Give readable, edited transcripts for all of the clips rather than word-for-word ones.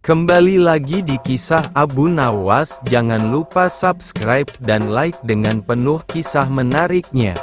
Kembali lagi di kisah Abu Nawas. Jangan lupa subscribe dan like dengan penuh kisah menariknya.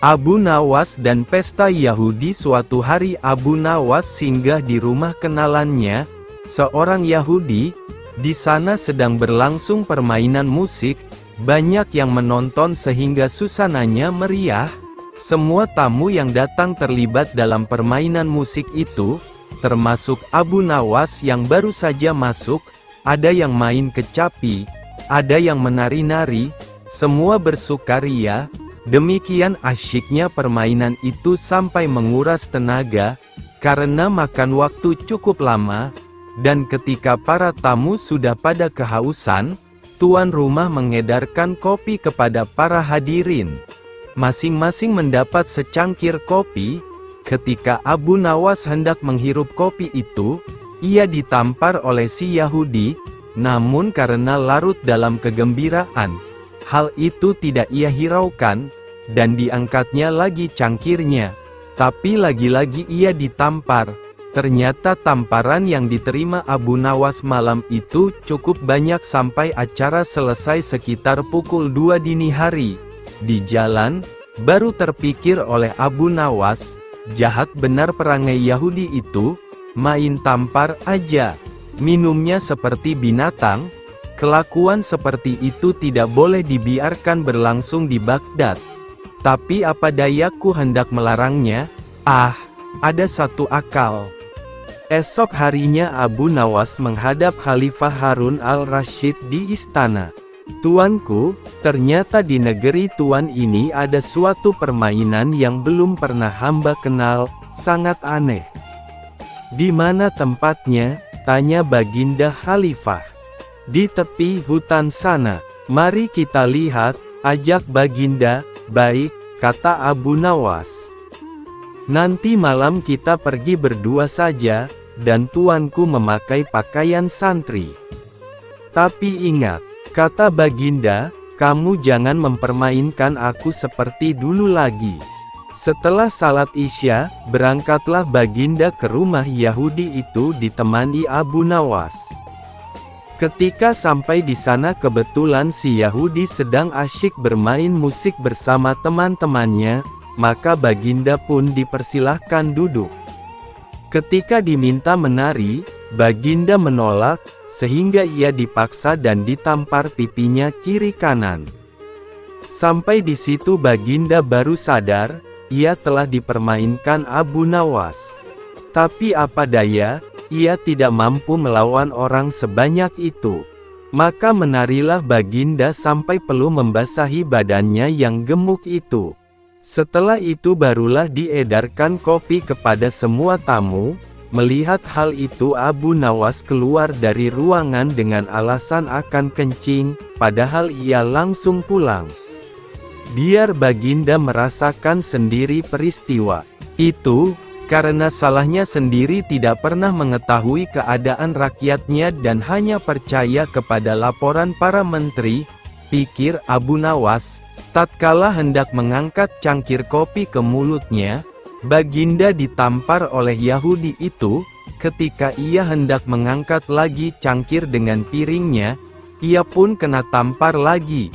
Abu Nawas dan pesta Yahudi. Suatu hari Abu Nawas singgah di rumah kenalannya, seorang Yahudi. Di sana sedang berlangsung permainan musik. Banyak yang menonton sehingga suasananya meriah. Semua tamu yang datang terlibat dalam permainan musik itu, termasuk Abu Nawas yang baru saja masuk. Ada yang main kecapi, ada yang menari-nari, semua bersukaria. Demikian asyiknya permainan itu sampai menguras tenaga, karena makan waktu cukup lama. Dan ketika para tamu sudah pada kehausan, tuan rumah mengedarkan kopi kepada para hadirin. Masing-masing mendapat secangkir kopi. Ketika Abu Nawas hendak menghirup kopi itu, ia ditampar oleh si Yahudi. Namun karena larut dalam kegembiraan, hal itu tidak ia hiraukan, dan diangkatnya lagi cangkirnya. Tapi lagi-lagi ia ditampar. Ternyata tamparan yang diterima Abu Nawas malam itu cukup banyak sampai acara selesai sekitar pukul 2 dini hari. Di jalan, baru terpikir oleh Abu Nawas, jahat benar perangai Yahudi itu, main tampar aja. Minumnya seperti binatang. Kelakuan seperti itu tidak boleh dibiarkan berlangsung di Baghdad. Tapi apa dayaku hendak melarangnya? Ada satu akal. Esok harinya Abu Nawas menghadap Khalifah Harun al-Rasyid di istana. Tuanku, ternyata di negeri tuan ini ada suatu permainan yang belum pernah hamba kenal, sangat aneh. Di mana tempatnya? Tanya Baginda Khalifah. Di tepi hutan sana. Mari kita lihat, ajak Baginda. Baik, kata Abu Nawas. Nanti malam kita pergi berdua saja, dan tuanku memakai pakaian santri. Tapi ingat, kata Baginda, kamu jangan mempermainkan aku seperti dulu lagi. Setelah salat Isya, berangkatlah Baginda ke rumah Yahudi itu ditemani Abu Nawas. Ketika sampai di sana kebetulan si Yahudi sedang asyik bermain musik bersama teman-temannya. Maka Baginda pun dipersilahkan duduk. Ketika diminta menari, Baginda menolak, sehingga ia dipaksa dan ditampar pipinya kiri kanan. Sampai di situ Baginda baru sadar, ia telah dipermainkan Abu Nawas. Tapi apa daya, ia tidak mampu melawan orang sebanyak itu. Maka menarilah Baginda sampai peluh membasahi badannya yang gemuk itu. Setelah itu barulah diedarkan kopi kepada semua tamu. Melihat hal itu Abu Nawas keluar dari ruangan dengan alasan akan kencing, padahal ia langsung pulang. Biar Baginda merasakan sendiri peristiwa itu, karena salahnya sendiri tidak pernah mengetahui keadaan rakyatnya dan hanya percaya kepada laporan para menteri, pikir Abu Nawas. Tatkala hendak mengangkat cangkir kopi ke mulutnya, Baginda ditampar oleh Yahudi itu. Ketika ia hendak mengangkat lagi cangkir dengan piringnya, ia pun kena tampar lagi.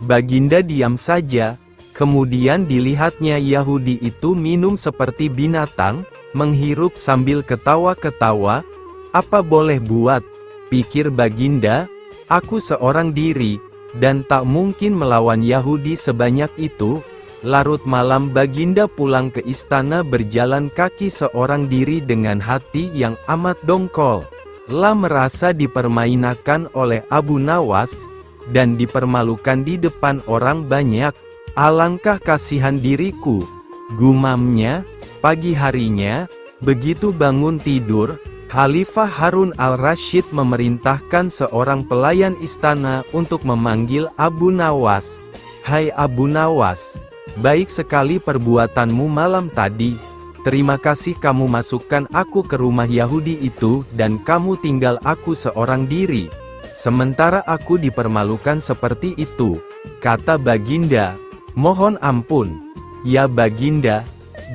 Baginda diam saja, kemudian dilihatnya Yahudi itu minum seperti binatang, menghirup sambil ketawa-ketawa. Apa boleh buat, pikir Baginda, aku seorang diri, dan tak mungkin melawan Yahudi sebanyak itu. Larut malam Baginda pulang ke istana berjalan kaki seorang diri dengan hati yang amat dongkol. Merasa dipermainkan oleh Abu Nawas, dan dipermalukan di depan orang banyak. Alangkah kasihan diriku, gumamnya. Pagi harinya, begitu bangun tidur, Khalifah Harun al-Rasyid memerintahkan seorang pelayan istana untuk memanggil Abu Nawas. Hai Abu Nawas, baik sekali perbuatanmu malam tadi. Terima kasih kamu masukkan aku ke rumah Yahudi itu dan kamu tinggal aku seorang diri. Sementara aku dipermalukan seperti itu, kata Baginda. "Mohon ampun, ya Baginda,"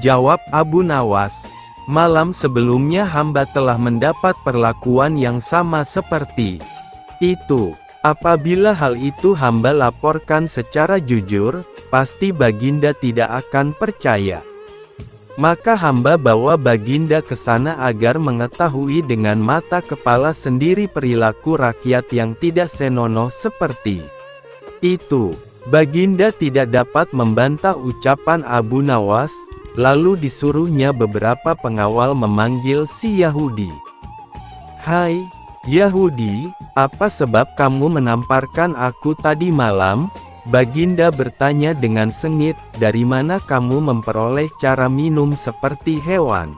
jawab Abu Nawas. "Malam sebelumnya hamba telah mendapat perlakuan yang sama seperti itu. Apabila hal itu hamba laporkan secara jujur, pasti Baginda tidak akan percaya. Maka hamba bawa Baginda ke sana agar mengetahui dengan mata kepala sendiri perilaku rakyat yang tidak senonoh seperti itu." Baginda tidak dapat membantah ucapan Abu Nawas, lalu disuruhnya beberapa pengawal memanggil si Yahudi. "Hai, Yahudi, apa sebab kamu menamparkan aku tadi malam?" Baginda bertanya dengan sengit, "Dari mana kamu memperoleh cara minum seperti hewan?"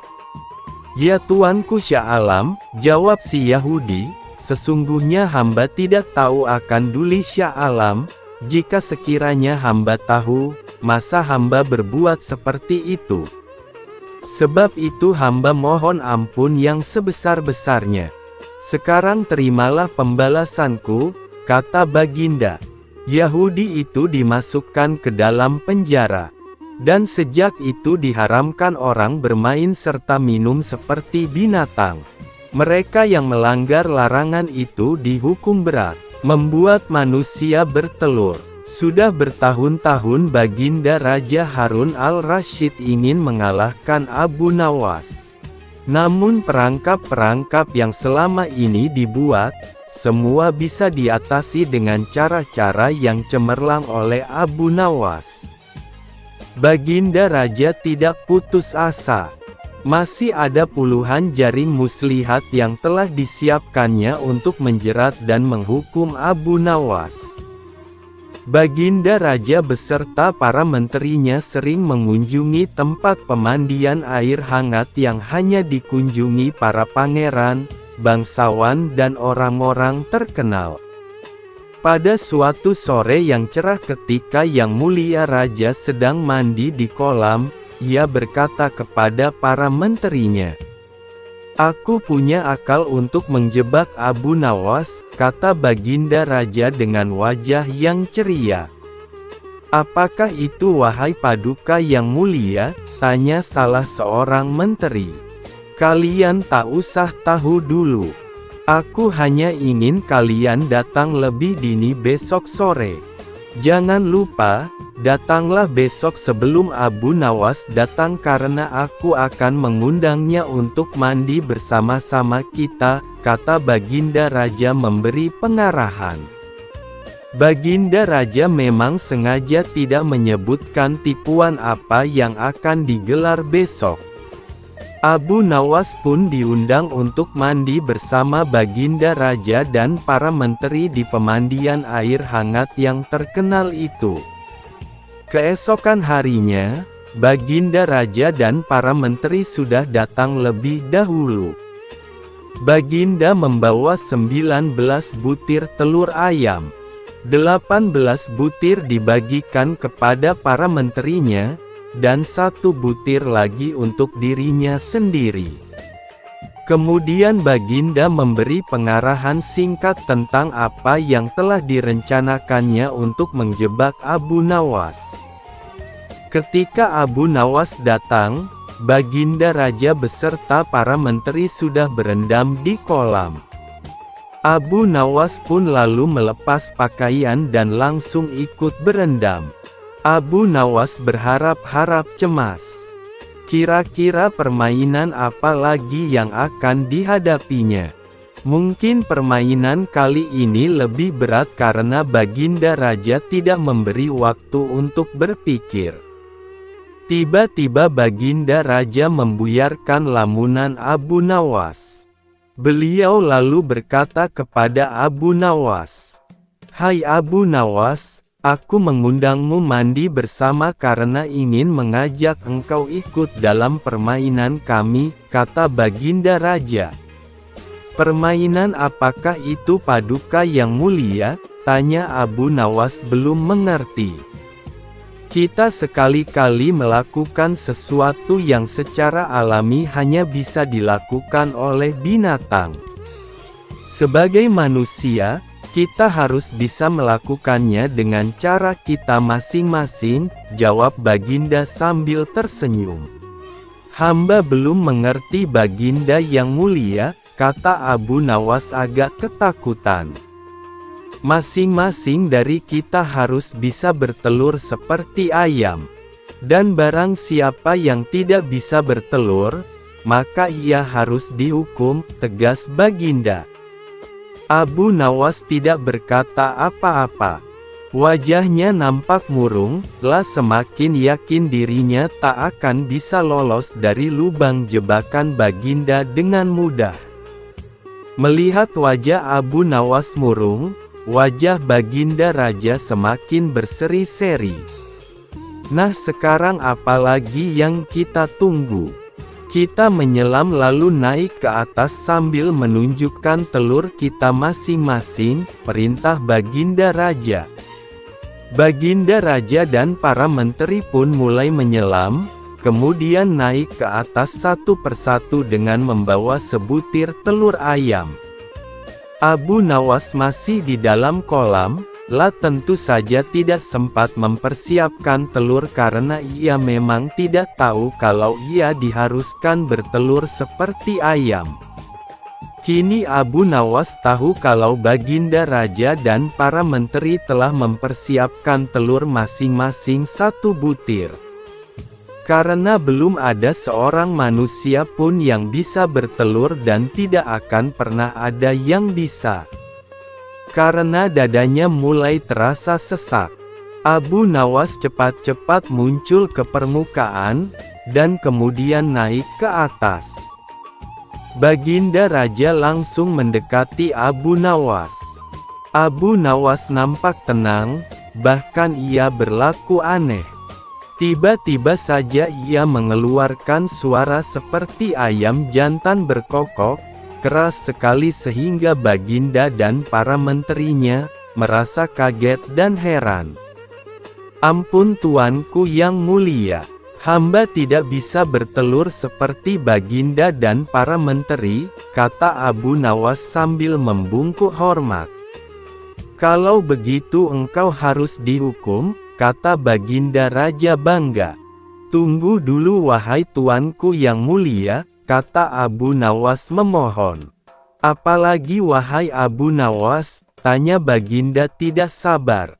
"Ya Tuanku Syah Alam," jawab si Yahudi, "sesungguhnya hamba tidak tahu akan duli Syah Alam. Jika sekiranya hamba tahu, masa hamba berbuat seperti itu? Sebab itu hamba mohon ampun yang sebesar-besarnya. Sekarang terimalah pembalasanku," kata Baginda. Yahudi itu dimasukkan ke dalam penjara. Dan sejak itu diharamkan orang bermain serta minum seperti binatang. Mereka yang melanggar larangan itu dihukum berat. Membuat manusia bertelur. Sudah bertahun-tahun Baginda Raja Harun al-Rasyid ingin mengalahkan Abu Nawas. Namun perangkap-perangkap yang selama ini dibuat, semua bisa diatasi dengan cara-cara yang cemerlang oleh Abu Nawas. Baginda Raja tidak putus asa. Masih ada puluhan jaring muslihat yang telah disiapkannya untuk menjerat dan menghukum Abu Nawas. Baginda Raja beserta para menterinya sering mengunjungi tempat pemandian air hangat yang hanya dikunjungi para pangeran, bangsawan dan orang-orang terkenal. Pada suatu sore yang cerah ketika Yang Mulia Raja sedang mandi di kolam, ia berkata kepada para menterinya, "Aku punya akal untuk menjebak Abu Nawas," kata Baginda Raja dengan wajah yang ceria. "Apakah itu wahai Paduka yang mulia?" tanya salah seorang menteri. "Kalian tak usah tahu dulu. Aku hanya ingin kalian datang lebih dini besok sore. Jangan lupa, datanglah besok sebelum Abu Nawas datang karena aku akan mengundangnya untuk mandi bersama-sama kita," kata Baginda Raja memberi pengarahan. Baginda Raja memang sengaja tidak menyebutkan tipuan apa yang akan digelar besok. Abu Nawas pun diundang untuk mandi bersama Baginda Raja dan para menteri di pemandian air hangat yang terkenal itu. Keesokan harinya, Baginda Raja dan para menteri sudah datang lebih dahulu. Baginda membawa 19 butir telur ayam. 18 butir dibagikan kepada para menterinya, dan 1 butir lagi untuk dirinya sendiri. Kemudian Baginda memberi pengarahan singkat tentang apa yang telah direncanakannya untuk menjebak Abu Nawas. Ketika Abu Nawas datang, Baginda Raja beserta para menteri sudah berendam di kolam. Abu Nawas pun lalu melepas pakaian dan langsung ikut berendam. Abu Nawas berharap-harap cemas. Kira-kira permainan apa lagi yang akan dihadapinya? Mungkin permainan kali ini lebih berat karena Baginda Raja tidak memberi waktu untuk berpikir. Tiba-tiba Baginda Raja membuyarkan lamunan Abu Nawas. Beliau lalu berkata kepada Abu Nawas, "Hai Abu Nawas, aku mengundangmu mandi bersama karena ingin mengajak engkau ikut dalam permainan kami," kata Baginda Raja. "Permainan apakah itu Paduka yang mulia?" tanya Abu Nawas belum mengerti. "Kita sekali-kali melakukan sesuatu yang secara alami hanya bisa dilakukan oleh binatang. Sebagai manusia, Kita harus bisa melakukannya dengan cara kita masing-masing, jawab Baginda sambil tersenyum. Hamba belum mengerti Baginda yang mulia, kata Abu Nawas agak ketakutan. Masing-masing dari kita harus bisa bertelur seperti ayam. Dan barang siapa yang tidak bisa bertelur, maka ia harus dihukum, tegas Baginda. Abu Nawas tidak berkata apa-apa. Wajahnya nampak murung, lah semakin yakin dirinya tak akan bisa lolos dari lubang jebakan Baginda dengan mudah. Melihat wajah Abu Nawas murung, wajah Baginda Raja semakin berseri-seri. Nah sekarang apalagi yang kita tunggu? Kita menyelam lalu naik ke atas sambil menunjukkan telur kita masing-masing, perintah Baginda Raja. Baginda Raja dan para menteri pun mulai menyelam, kemudian naik ke atas satu persatu dengan membawa sebutir telur ayam. Abu Nawas masih di dalam kolam, lah tentu saja tidak sempat mempersiapkan telur karena ia memang tidak tahu kalau ia diharuskan bertelur seperti ayam. Kini Abu Nawas tahu kalau Baginda Raja dan para menteri telah mempersiapkan telur masing-masing satu butir. Karena belum ada seorang manusia pun yang bisa bertelur dan tidak akan pernah ada yang bisa. Karena dadanya mulai terasa sesak, Abu Nawas cepat-cepat muncul ke permukaan, dan kemudian naik ke atas. Baginda Raja langsung mendekati Abu Nawas. Abu Nawas nampak tenang, bahkan ia berlaku aneh. Tiba-tiba saja ia mengeluarkan suara seperti ayam jantan berkokok, keras sekali sehingga Baginda dan para menterinya merasa kaget dan heran. Ampun tuanku yang mulia, hamba tidak bisa bertelur seperti Baginda dan para menteri, kata Abu Nawas sambil membungkuk hormat. Kalau begitu engkau harus dihukum, kata Baginda Raja bangga. Tunggu dulu wahai tuanku yang mulia, kata Abu Nawas memohon. Apalagi wahai Abu Nawas, tanya Baginda tidak sabar.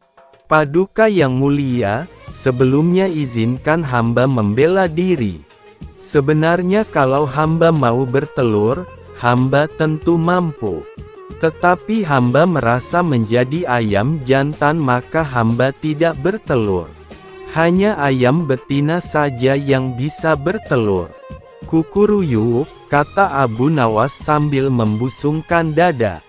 Paduka yang mulia, sebelumnya izinkan hamba membela diri. Sebenarnya kalau hamba mau bertelur, hamba tentu mampu. Tetapi hamba merasa menjadi ayam jantan maka hamba tidak bertelur. Hanya ayam betina saja yang bisa bertelur. Kukuruyuk, kata Abu Nawas sambil membusungkan dada.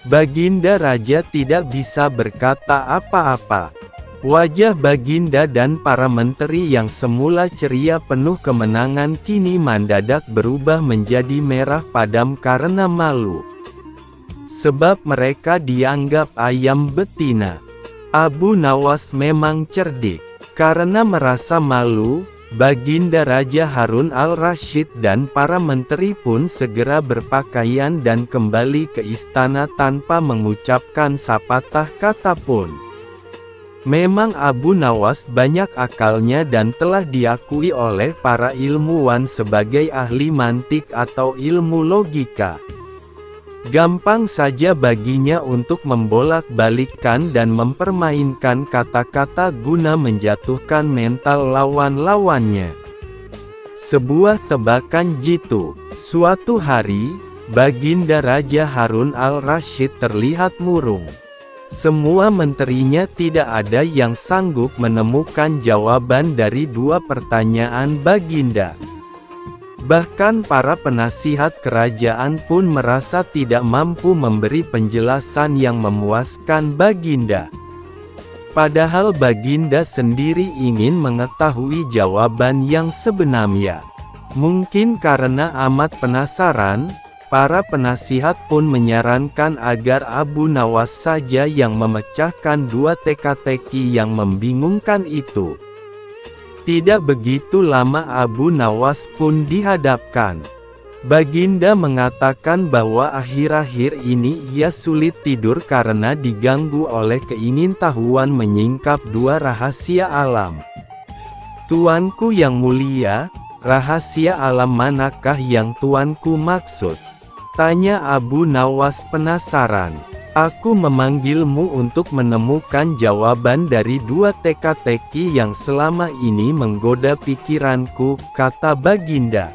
Baginda Raja tidak bisa berkata apa-apa. Wajah Baginda dan para menteri yang semula ceria penuh kemenangan kini mendadak berubah menjadi merah padam karena malu. Sebab mereka dianggap ayam betina. Abu Nawas memang cerdik. Karena merasa malu, Baginda Raja Harun al-Rasyid dan para menteri pun segera berpakaian dan kembali ke istana tanpa mengucapkan sepatah kata pun. Memang Abu Nawas banyak akalnya dan telah diakui oleh para ilmuwan sebagai ahli mantik atau ilmu logika. Gampang saja baginya untuk membolak-balikkan dan mempermainkan kata-kata guna menjatuhkan mental lawan-lawannya. Sebuah tebakan jitu. Suatu hari, Baginda Raja Harun al-Rasyid terlihat murung. Semua menterinya tidak ada yang sanggup menemukan jawaban dari dua pertanyaan Baginda. Bahkan para penasihat kerajaan pun merasa tidak mampu memberi penjelasan yang memuaskan Baginda. Padahal Baginda sendiri ingin mengetahui jawaban yang sebenarnya. Mungkin karena amat penasaran, para penasihat pun menyarankan agar Abu Nawas saja yang memecahkan dua teka-teki yang membingungkan itu. Tidak begitu lama Abu Nawas pun dihadapkan. Baginda mengatakan bahwa akhir-akhir ini ia sulit tidur karena diganggu oleh keingintahuan menyingkap dua rahasia alam. Tuanku yang mulia, rahasia alam manakah yang tuanku maksud? Tanya Abu Nawas penasaran. Aku memanggilmu untuk menemukan jawaban dari dua teka-teki yang selama ini menggoda pikiranku, kata Baginda.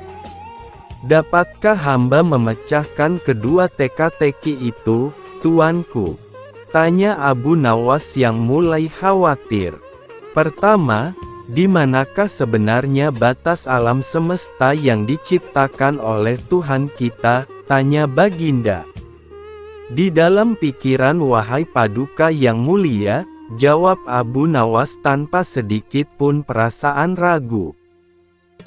Dapatkah hamba memecahkan kedua teka-teki itu, tuanku? Tanya Abu Nawas yang mulai khawatir. Pertama, di manakah sebenarnya batas alam semesta yang diciptakan oleh Tuhan kita? Tanya Baginda. Di dalam pikiran wahai Paduka yang mulia, jawab Abu Nawas tanpa sedikit pun perasaan ragu.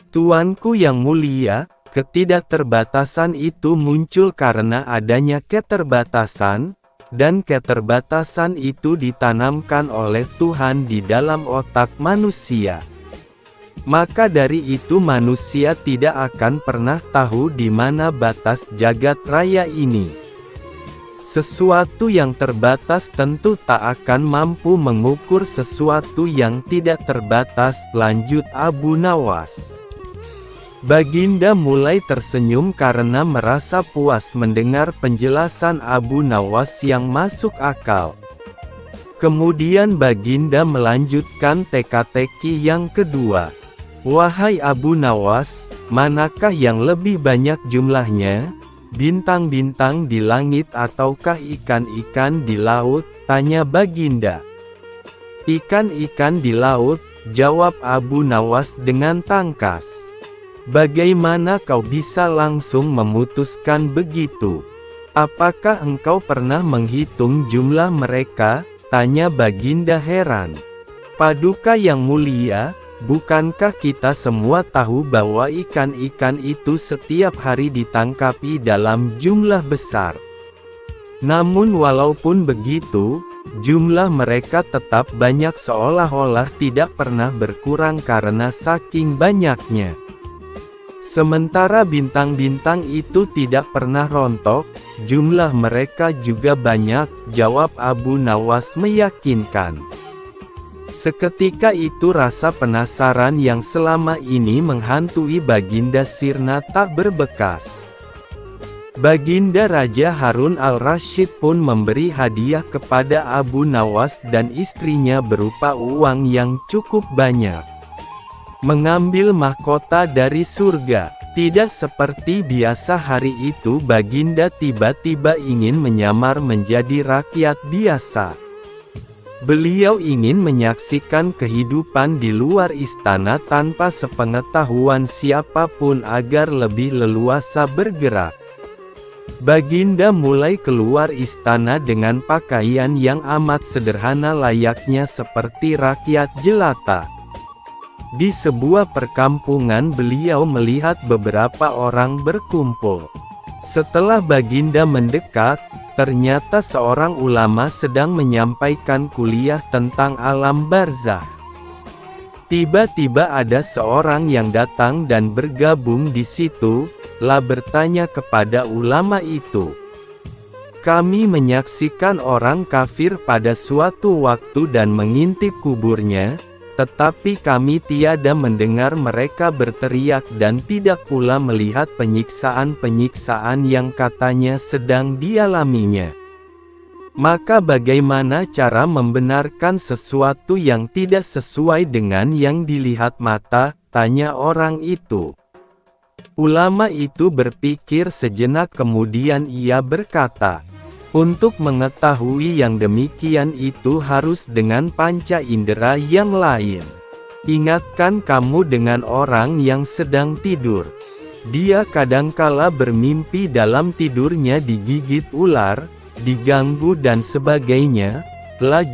Tuanku yang mulia, ketidakterbatasan itu muncul karena adanya keterbatasan, dan keterbatasan itu ditanamkan oleh Tuhan di dalam otak manusia. Maka dari itu manusia tidak akan pernah tahu di mana batas jagat raya ini. Sesuatu yang terbatas tentu tak akan mampu mengukur sesuatu yang tidak terbatas, lanjut Abu Nawas. Baginda mulai tersenyum karena merasa puas mendengar penjelasan Abu Nawas yang masuk akal. Kemudian Baginda melanjutkan teka-teki yang kedua. Wahai Abu Nawas, manakah yang lebih banyak jumlahnya? Bintang-bintang di langit ataukah ikan-ikan di laut? Tanya Baginda. Ikan-ikan di laut, jawab Abu Nawas dengan tangkas. Bagaimana kau bisa langsung memutuskan begitu? Apakah engkau pernah menghitung jumlah mereka? Tanya Baginda heran. Paduka yang mulia, bukankah kita semua tahu bahwa ikan-ikan itu setiap hari ditangkapi dalam jumlah besar? Namun walaupun begitu, jumlah mereka tetap banyak seolah-olah tidak pernah berkurang karena saking banyaknya. Sementara bintang-bintang itu tidak pernah rontok, jumlah mereka juga banyak, jawab Abu Nawas meyakinkan. Seketika itu rasa penasaran yang selama ini menghantui Baginda sirna tak berbekas. Baginda Raja Harun al-Rasyid pun memberi hadiah kepada Abu Nawas dan istrinya berupa uang yang cukup banyak. Mengambil mahkota dari surga. Tidak seperti biasa hari itu Baginda tiba-tiba ingin menyamar menjadi rakyat biasa. Beliau ingin menyaksikan kehidupan di luar istana tanpa sepengetahuan siapapun agar lebih leluasa bergerak. Baginda mulai keluar istana dengan pakaian yang amat sederhana layaknya seperti rakyat jelata. Di sebuah perkampungan beliau melihat beberapa orang berkumpul. Setelah Baginda mendekat, ternyata seorang ulama sedang menyampaikan kuliah tentang alam barzah. Tiba-tiba ada seorang yang datang dan bergabung di situ, bertanya kepada ulama itu. Kami menyaksikan orang kafir pada suatu waktu dan mengintip kuburnya, tetapi kami tiada mendengar mereka berteriak dan tidak pula melihat penyiksaan-penyiksaan yang katanya sedang dialaminya. Maka bagaimana cara membenarkan sesuatu yang tidak sesuai dengan yang dilihat mata? Tanya orang itu. Ulama itu berpikir sejenak kemudian ia berkata, untuk mengetahui yang demikian itu harus dengan panca indera yang lain. Ingatkan kamu dengan orang yang sedang tidur. Dia kadangkala bermimpi dalam tidurnya digigit ular, diganggu dan sebagainya,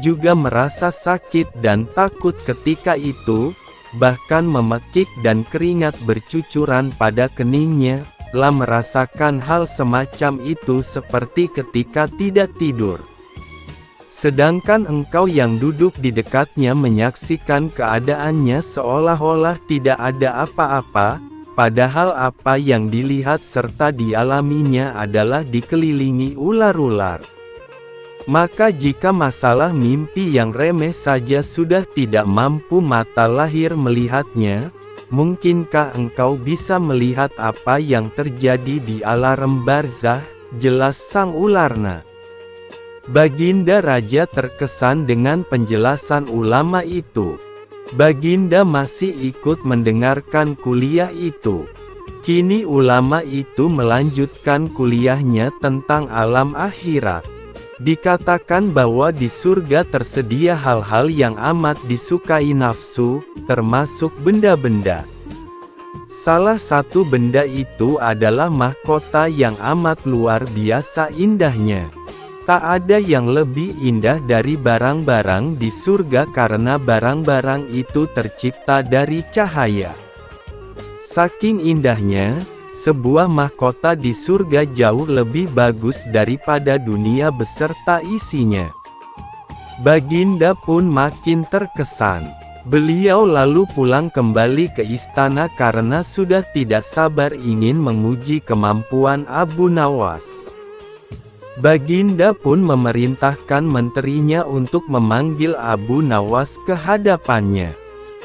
juga merasa sakit dan takut ketika itu, bahkan memekik dan keringat bercucuran pada keningnya, merasakan hal semacam itu seperti ketika tidak tidur. Sedangkan engkau yang duduk di dekatnya menyaksikan keadaannya seolah-olah tidak ada apa-apa, padahal apa yang dilihat serta dialaminya adalah dikelilingi ular-ular. Maka jika masalah mimpi yang remeh saja sudah tidak mampu mata lahir melihatnya, mungkinkah engkau bisa melihat apa yang terjadi di alam barzah? Jelas sang ularna. Baginda Raja terkesan dengan penjelasan ulama itu. Baginda masih ikut mendengarkan kuliah itu. Kini ulama itu melanjutkan kuliahnya tentang alam akhirat. Dikatakan bahwa di surga tersedia hal-hal yang amat disukai nafsu, termasuk benda-benda. Salah satu benda itu adalah mahkota yang amat luar biasa indahnya. Tak ada yang lebih indah dari barang-barang di surga karena barang-barang itu tercipta dari cahaya. Saking indahnya, sebuah mahkota di surga jauh lebih bagus daripada dunia beserta isinya. Baginda pun makin terkesan. Beliau lalu pulang kembali ke istana karena sudah tidak sabar ingin menguji kemampuan Abu Nawas. Baginda pun memerintahkan menterinya untuk memanggil Abu Nawas ke hadapannya.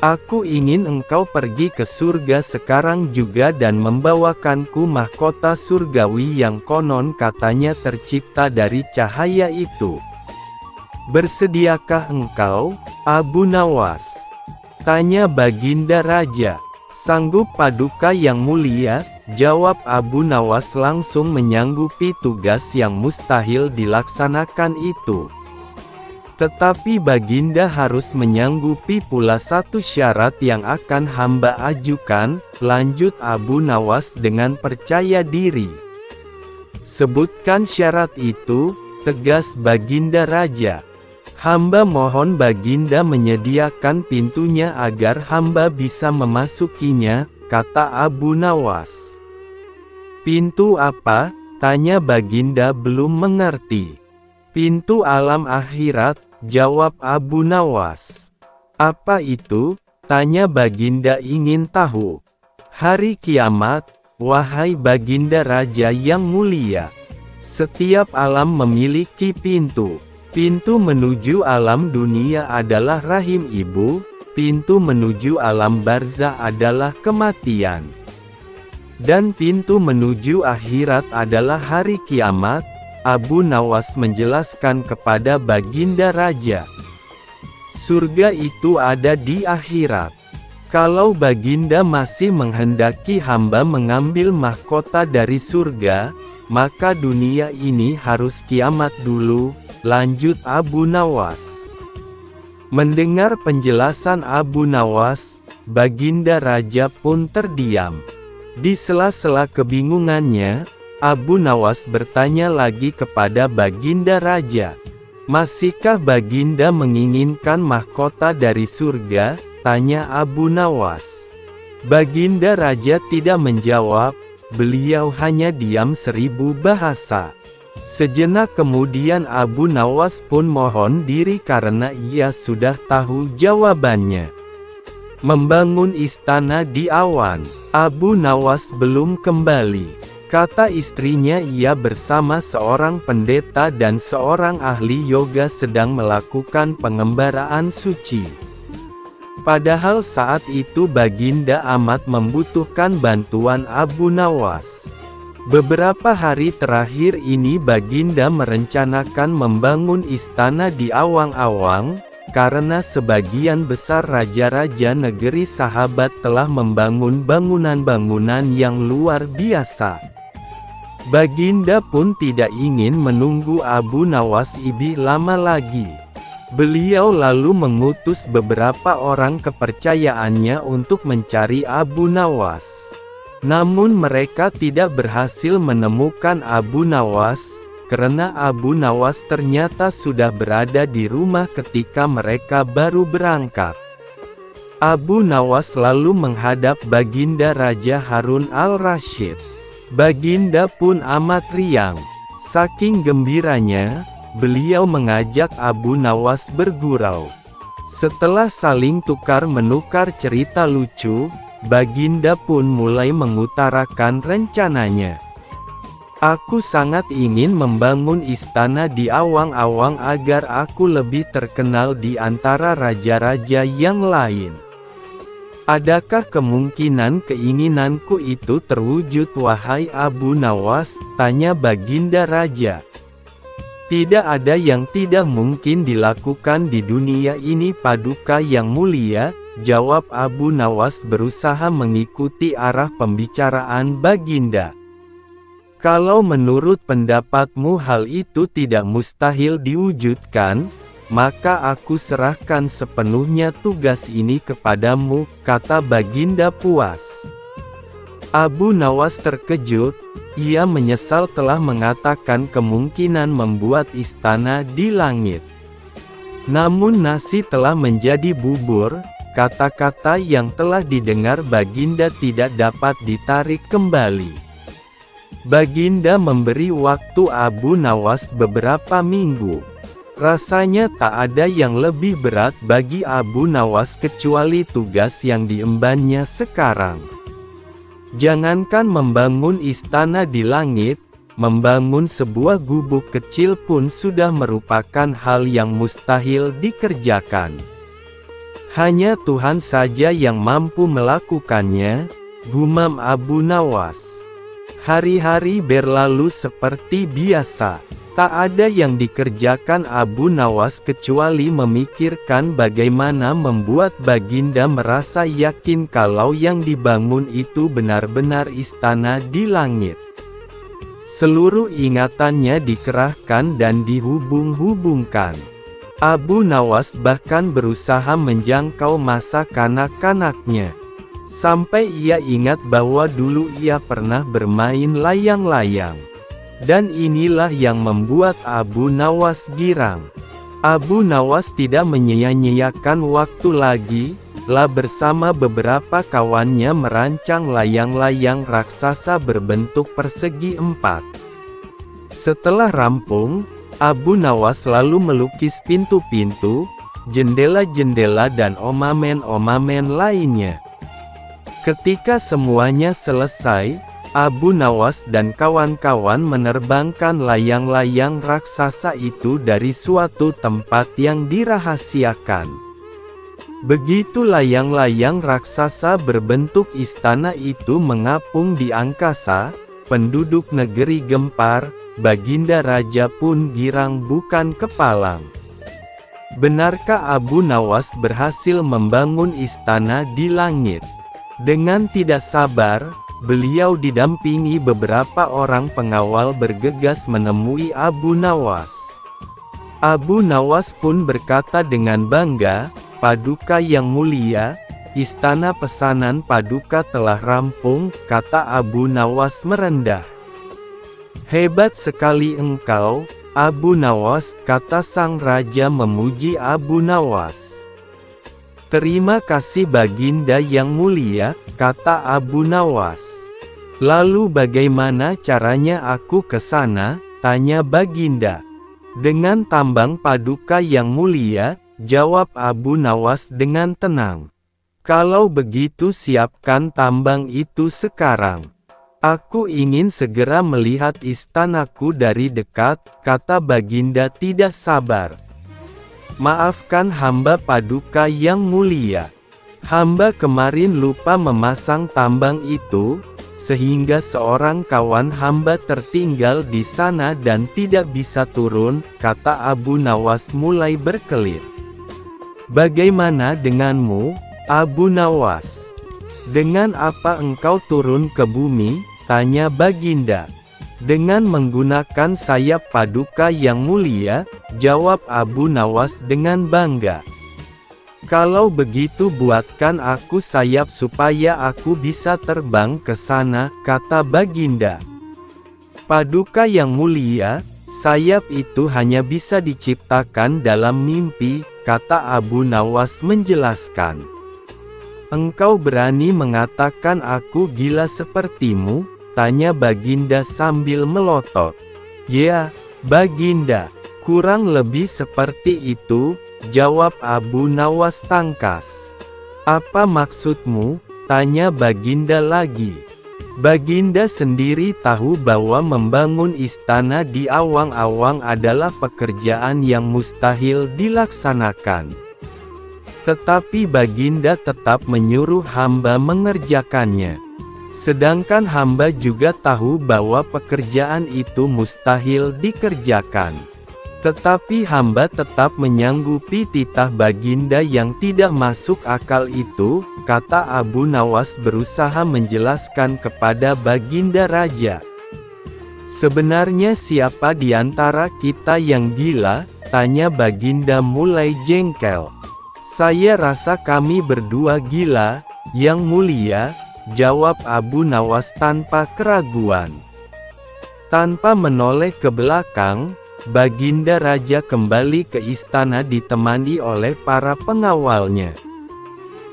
Aku ingin engkau pergi ke surga sekarang juga dan membawakanku mahkota surgawi yang konon katanya tercipta dari cahaya itu. Bersediakah engkau, Abu Nawas? Tanya Baginda Raja. Sanggup Paduka yang mulia, jawab Abu Nawas langsung menyanggupi tugas yang mustahil dilaksanakan itu. Tetapi Baginda harus menyanggupi pula satu syarat yang akan hamba ajukan, lanjut Abu Nawas dengan percaya diri. Sebutkan syarat itu, tegas Baginda Raja. Hamba mohon Baginda menyediakan pintunya agar hamba bisa memasukinya, kata Abu Nawas. Pintu apa? Tanya Baginda belum mengerti. Pintu alam akhirat, jawab Abu Nawas. Apa itu? Tanya Baginda ingin tahu. Hari kiamat, wahai Baginda Raja yang mulia. Setiap alam memiliki pintu. Pintu menuju alam dunia adalah rahim ibu, pintu menuju alam barzah adalah kematian. Dan pintu menuju akhirat adalah hari kiamat, Abu Nawas menjelaskan kepada Baginda Raja. Surga itu ada di akhirat. Kalau Baginda masih menghendaki hamba mengambil mahkota dari surga, maka dunia ini harus kiamat dulu, lanjut Abu Nawas. Mendengar penjelasan Abu Nawas, Baginda Raja pun terdiam. Di sela-sela kebingungannya, Abu Nawas bertanya lagi kepada Baginda Raja. Masihkah Baginda menginginkan mahkota dari surga? Tanya Abu Nawas. Baginda Raja tidak menjawab, beliau hanya diam 1000 bahasa. Sejenak kemudian Abu Nawas pun mohon diri karena ia sudah tahu jawabannya. Membangun istana di awan. Abu Nawas belum kembali. Kata istrinya ia bersama seorang pendeta dan seorang ahli yoga sedang melakukan pengembaraan suci. Padahal saat itu Baginda amat membutuhkan bantuan Abu Nawas. Beberapa hari terakhir ini Baginda merencanakan membangun istana di awang-awang, karena sebagian besar raja-raja negeri sahabat telah membangun bangunan-bangunan yang luar biasa. Baginda pun tidak ingin menunggu Abu Nawas lebih lama lagi. Beliau lalu mengutus beberapa orang kepercayaannya untuk mencari Abu Nawas. Namun mereka tidak berhasil menemukan Abu Nawas, karena Abu Nawas ternyata sudah berada di rumah ketika mereka baru berangkat. Abu Nawas lalu menghadap Baginda Raja Harun al-Rasyid. Baginda pun amat riang. Saking gembiranya, beliau mengajak Abu Nawas bergurau. Setelah saling tukar-menukar cerita lucu, Baginda pun mulai mengutarakan rencananya. Aku sangat ingin membangun istana di awang-awang agar aku lebih terkenal di antara raja-raja yang lain. Adakah kemungkinan keinginanku itu terwujud wahai Abu Nawas? Tanya Baginda Raja. Tidak ada yang tidak mungkin dilakukan di dunia ini Paduka yang mulia, jawab Abu Nawas berusaha mengikuti arah pembicaraan Baginda. Kalau menurut pendapatmu hal itu tidak mustahil diwujudkan, maka aku serahkan sepenuhnya tugas ini kepadamu, kata Baginda puas. Abu Nawas terkejut, ia menyesal telah mengatakan kemungkinan membuat istana di langit. Namun nasi telah menjadi bubur, kata-kata yang telah didengar Baginda tidak dapat ditarik kembali. Baginda memberi waktu Abu Nawas beberapa minggu. Rasanya tak ada yang lebih berat bagi Abu Nawas kecuali tugas yang diembannya sekarang. Jangankan membangun istana di langit, membangun sebuah gubuk kecil pun sudah merupakan hal yang mustahil dikerjakan. Hanya Tuhan saja yang mampu melakukannya, gumam Abu Nawas. Hari-hari berlalu seperti biasa. Tak ada yang dikerjakan Abu Nawas kecuali memikirkan bagaimana membuat Baginda merasa yakin kalau yang dibangun itu benar-benar istana di langit. Seluruh ingatannya dikerahkan dan dihubung-hubungkan. Abu Nawas bahkan berusaha menjangkau masa kanak-kanaknya. Sampai ia ingat bahwa dulu ia pernah bermain layang-layang. Dan inilah yang membuat Abu Nawas girang. Abu Nawas tidak menyia-nyiakan waktu lagi, bersama beberapa kawannya merancang layang-layang raksasa berbentuk persegi 4. Setelah rampung, Abu Nawas lalu melukis pintu-pintu, jendela-jendela dan omamen-omamen lainnya. Ketika semuanya selesai, Abu Nawas dan kawan-kawan menerbangkan layang-layang raksasa itu dari suatu tempat yang dirahasiakan. Begitu layang-layang raksasa berbentuk istana itu mengapung di angkasa, penduduk negeri gempar, Baginda Raja pun girang bukan kepalang. Benarkah Abu Nawas berhasil membangun istana di langit? Dengan tidak sabar, beliau didampingi beberapa orang pengawal bergegas menemui Abu Nawas. Abu Nawas pun berkata dengan bangga, "Paduka yang mulia, istana pesanan Paduka telah rampung," kata Abu Nawas merendah. "Hebat sekali engkau, Abu Nawas," kata sang raja memuji Abu Nawas. "Terima kasih Baginda yang mulia," kata Abu Nawas. "Lalu bagaimana caranya aku ke sana?" tanya Baginda. "Dengan tambang Paduka yang mulia," jawab Abu Nawas dengan tenang. "Kalau begitu siapkan tambang itu sekarang. Aku ingin segera melihat istanaku dari dekat," kata Baginda tidak sabar. "Maafkan hamba Paduka yang mulia. Hamba kemarin lupa memasang tambang itu, sehingga seorang kawan hamba tertinggal di sana dan tidak bisa turun," kata Abu Nawas mulai berkelit. "Bagaimana denganmu, Abu Nawas? Dengan apa engkau turun ke bumi?" tanya Baginda. "Dengan menggunakan sayap Paduka yang mulia," jawab Abu Nawas dengan bangga. "Kalau begitu buatkan aku sayap supaya aku bisa terbang ke sana," kata Baginda. "Paduka yang mulia, sayap itu hanya bisa diciptakan dalam mimpi," kata Abu Nawas menjelaskan. "Engkau berani mengatakan aku gila sepertimu?" tanya Baginda sambil melotot. "Ya, Baginda, kurang lebih seperti itu," jawab Abu Nawas tangkas. "Apa maksudmu?" tanya Baginda lagi. Baginda sendiri tahu bahwa membangun istana di awang-awang adalah pekerjaan yang mustahil dilaksanakan. Tetapi Baginda tetap menyuruh hamba mengerjakannya. Sedangkan hamba juga tahu bahwa pekerjaan itu mustahil dikerjakan. Tetapi hamba tetap menyanggupi titah Baginda yang tidak masuk akal itu, kata Abu Nawas berusaha menjelaskan kepada Baginda Raja. Sebenarnya siapa di antara kita yang gila? Tanya Baginda mulai jengkel. Saya rasa kami berdua gila, Yang Mulia, jawab Abu Nawas tanpa keraguan. Tanpa menoleh ke belakang, Baginda Raja kembali ke istana ditemani oleh para pengawalnya.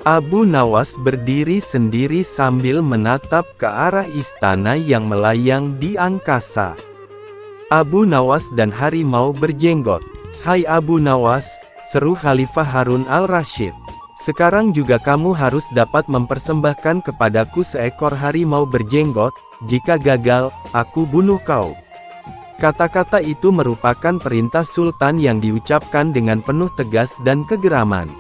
Abu Nawas berdiri sendiri sambil menatap ke arah istana yang melayang di angkasa. Abu Nawas dan harimau berjenggot. Hai Abu Nawas, seru Khalifah Harun al-Rasyid. Sekarang juga kamu harus dapat mempersembahkan kepadaku seekor harimau berjenggot, jika gagal, aku bunuh kau. Kata-kata itu merupakan perintah Sultan yang diucapkan dengan penuh tegas dan kegeraman.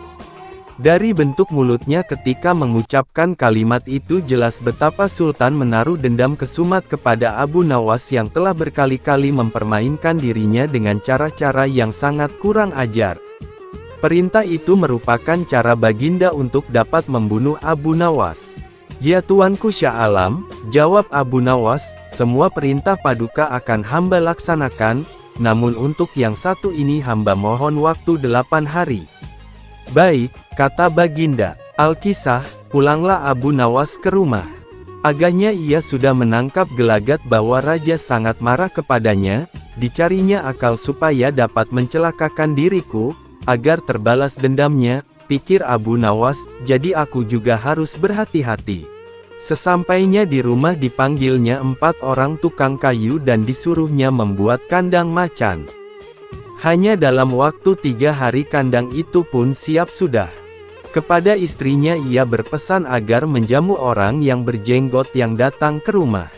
Dari bentuk mulutnya ketika mengucapkan kalimat itu jelas betapa Sultan menaruh dendam kesumat kepada Abu Nawas yang telah berkali-kali mempermainkan dirinya dengan cara-cara yang sangat kurang ajar. Perintah itu merupakan cara Baginda untuk dapat membunuh Abu Nawas. Ya Tuanku Syah Alam, jawab Abu Nawas, semua perintah paduka akan hamba laksanakan, namun untuk yang satu ini hamba mohon waktu 8 hari. Baik, kata Baginda. Al-Kisah, pulanglah Abu Nawas ke rumah. Agaknya ia sudah menangkap gelagat bahwa raja sangat marah kepadanya, dicarinya akal supaya dapat mencelakakan diriku, agar terbalas dendamnya, pikir Abu Nawas, jadi aku juga harus berhati-hati. Sesampainya di rumah dipanggilnya 4 orang tukang kayu dan disuruhnya membuat kandang macan. Hanya dalam waktu 3 hari kandang itu pun siap sudah. Kepada istrinya ia berpesan agar menjamu orang yang berjenggot yang datang ke rumah.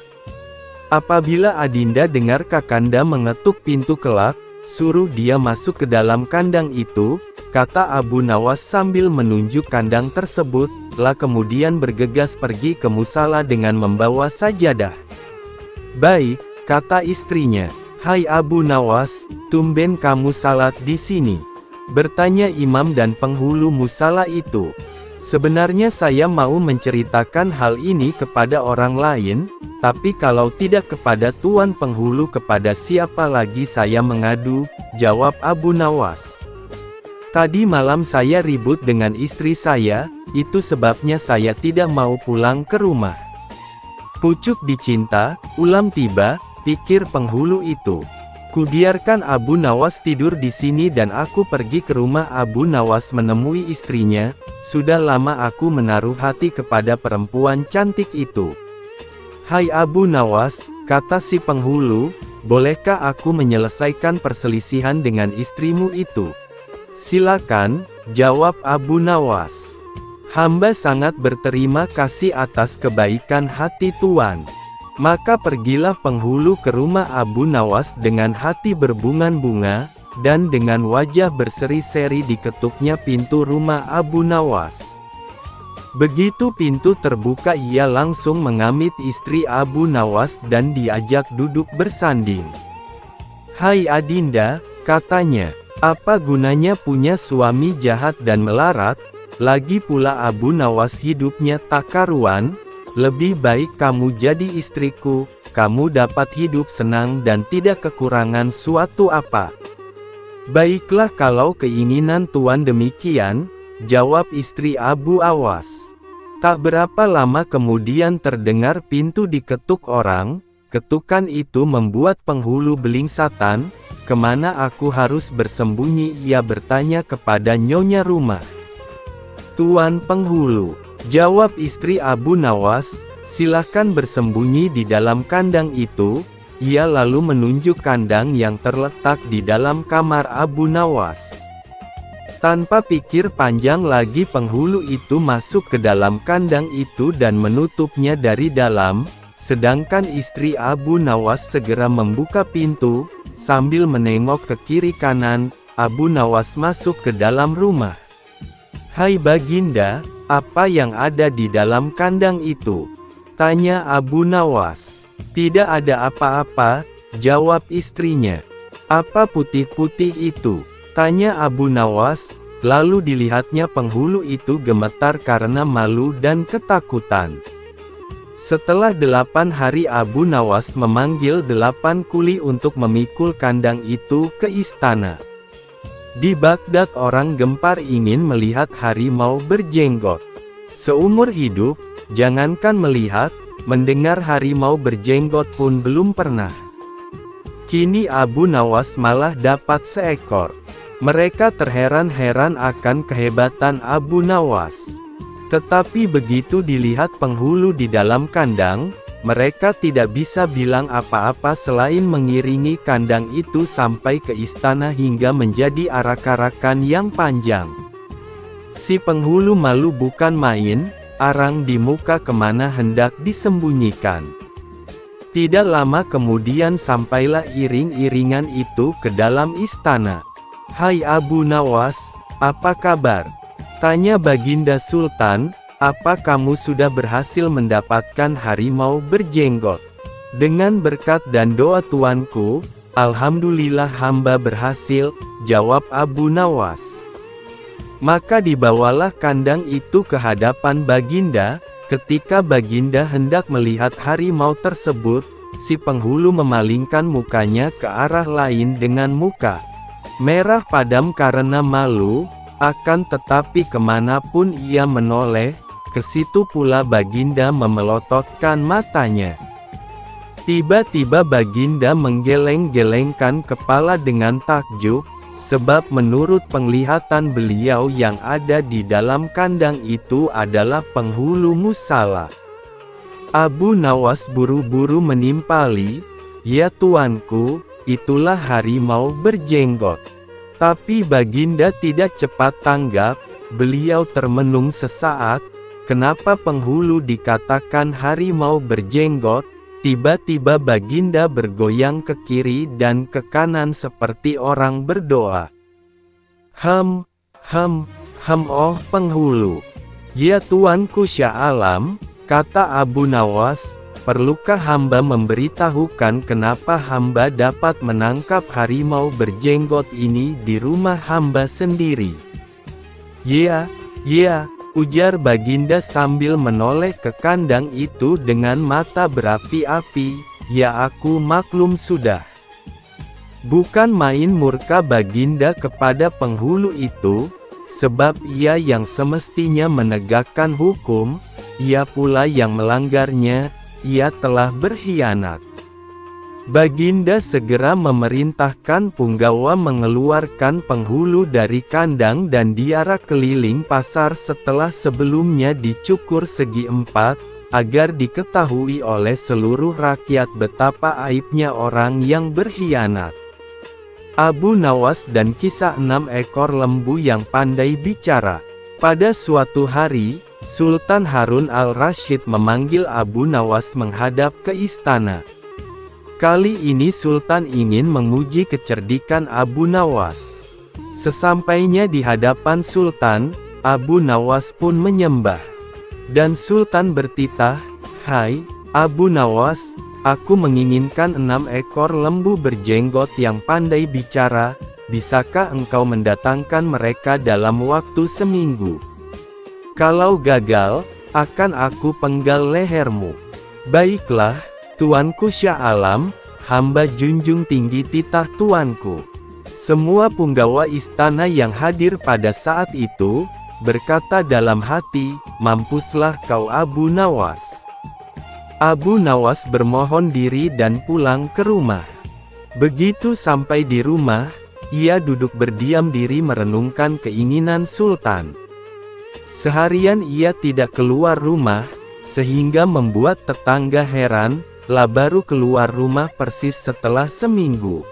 Apabila Adinda dengar Kakanda mengetuk pintu kelak, suruh dia masuk ke dalam kandang itu, kata Abu Nawas sambil menunjuk kandang tersebut, lah kemudian bergegas pergi ke musala dengan membawa sajadah. Baik, kata istrinya. Hai Abu Nawas, tumben kamu salat di sini? Bertanya imam dan penghulu musala itu. Sebenarnya saya mau menceritakan hal ini kepada orang lain, tapi kalau tidak kepada tuan penghulu kepada siapa lagi saya mengadu, jawab Abu Nawas. Tadi malam saya ribut dengan istri saya, itu sebabnya saya tidak mau pulang ke rumah. Pucuk dicinta, ulam tiba, pikir penghulu itu. Kubiarkan Abu Nawas tidur di sini dan aku pergi ke rumah Abu Nawas menemui istrinya. Sudah lama aku menaruh hati kepada perempuan cantik itu. Hai Abu Nawas, kata si penghulu, bolehkah aku menyelesaikan perselisihan dengan istrimu itu? Silakan, jawab Abu Nawas. Hamba sangat berterima kasih atas kebaikan hati tuan. Maka pergilah penghulu ke rumah Abu Nawas dengan hati berbunga-bunga, dan dengan wajah berseri-seri diketuknya pintu rumah Abu Nawas. Begitu pintu terbuka ia langsung mengamit istri Abu Nawas dan diajak duduk bersanding. Hai Adinda, katanya, apa gunanya punya suami jahat dan melarat, lagi pula Abu Nawas hidupnya tak karuan. Lebih baik kamu jadi istriku, kamu dapat hidup senang dan tidak kekurangan suatu apa. Baiklah kalau keinginan tuan demikian, jawab istri Abu Awas. Tak berapa lama kemudian terdengar pintu diketuk orang, ketukan itu membuat penghulu belingsatan, kemana aku harus bersembunyi ia bertanya kepada nyonya rumah. Tuan penghulu, jawab istri Abu Nawas, silahkan bersembunyi di dalam kandang itu. Ia lalu menunjuk kandang yang terletak di dalam kamar Abu Nawas. Tanpa pikir panjang lagi penghulu itu masuk ke dalam kandang itu dan menutupnya dari dalam, sedangkan istri Abu Nawas segera membuka pintu, sambil menengok ke kiri kanan. Abu Nawas masuk ke dalam rumah. "Hai Baginda, apa yang ada di dalam kandang itu?" tanya Abu Nawas. "Tidak ada apa-apa," jawab istrinya. "Apa putih-putih itu?" tanya Abu Nawas, lalu dilihatnya penghulu itu gemetar karena malu dan ketakutan. Setelah 8 hari Abu Nawas memanggil 8 kuli untuk memikul kandang itu ke istana. Di Baghdad orang gempar ingin melihat harimau berjenggot. Seumur hidup, jangankan melihat, mendengar harimau berjenggot pun belum pernah. Kini Abu Nawas malah dapat seekor. Mereka terheran-heran akan kehebatan Abu Nawas. Tetapi begitu dilihat penghulu di dalam kandang, mereka tidak bisa bilang apa-apa selain mengiringi kandang itu sampai ke istana hingga menjadi arak-arakan yang panjang. Si penghulu malu bukan main, arang di muka kemana hendak disembunyikan. Tidak lama kemudian sampailah iring-iringan itu ke dalam istana. "Hai Abu Nawas, apa kabar?" tanya Baginda Sultan. "Apa kamu sudah berhasil mendapatkan harimau berjenggot?" "Dengan berkat dan doa tuanku, alhamdulillah hamba berhasil," jawab Abu Nawas. Maka dibawalah kandang itu ke hadapan Baginda. Ketika Baginda hendak melihat harimau tersebut, si penghulu memalingkan mukanya ke arah lain dengan muka merah padam karena malu, akan tetapi kemanapun ia menoleh, ke situ pula Baginda memelototkan matanya. Tiba-tiba Baginda menggeleng-gelengkan kepala dengan takjub, sebab menurut penglihatan beliau yang ada di dalam kandang itu adalah penghulu musala. Abu Nawas buru-buru menimpali, "Ya tuanku, itulah harimau berjenggot." Tapi Baginda tidak cepat tanggap, beliau termenung sesaat. Kenapa penghulu dikatakan harimau berjenggot? Tiba-tiba Baginda bergoyang ke kiri dan ke kanan seperti orang berdoa. "Hem, oh penghulu. Ya tuanku Syah Alam," kata Abu Nawas, "perlukah hamba memberitahukan kenapa hamba dapat menangkap harimau berjenggot ini di rumah hamba sendiri?" Ya, ujar Baginda sambil menoleh ke kandang itu dengan mata berapi-api. "Ya aku maklum sudah." Bukan main murka Baginda kepada penghulu itu, sebab ia yang semestinya menegakkan hukum, ia pula yang melanggarnya. Ia telah berkhianat. Baginda segera memerintahkan punggawa mengeluarkan penghulu dari kandang dan diarak keliling pasar setelah sebelumnya dicukur segi 4, agar diketahui oleh seluruh rakyat betapa aibnya orang yang berkhianat. Abu Nawas dan kisah 6 ekor lembu yang pandai bicara. Pada suatu hari, Sultan Harun al-Rasyid memanggil Abu Nawas menghadap ke istana. Kali ini Sultan ingin menguji kecerdikan Abu Nawas. Sesampainya di hadapan Sultan, Abu Nawas pun menyembah. Dan Sultan bertitah, "Hai, Abu Nawas, aku menginginkan 6 ekor lembu berjenggot yang pandai bicara. Bisakah engkau mendatangkan mereka dalam waktu seminggu? Kalau gagal, akan aku penggal lehermu." "Baiklah, tuanku Syah Alam, hamba junjung tinggi titah tuanku." Semua punggawa istana yang hadir pada saat itu, berkata dalam hati, "Mampuslah kau Abu Nawas." Abu Nawas bermohon diri dan pulang ke rumah. Begitu sampai di rumah, ia duduk berdiam diri merenungkan keinginan Sultan. Seharian ia tidak keluar rumah, sehingga membuat tetangga heran, lah baru keluar rumah persis setelah seminggu.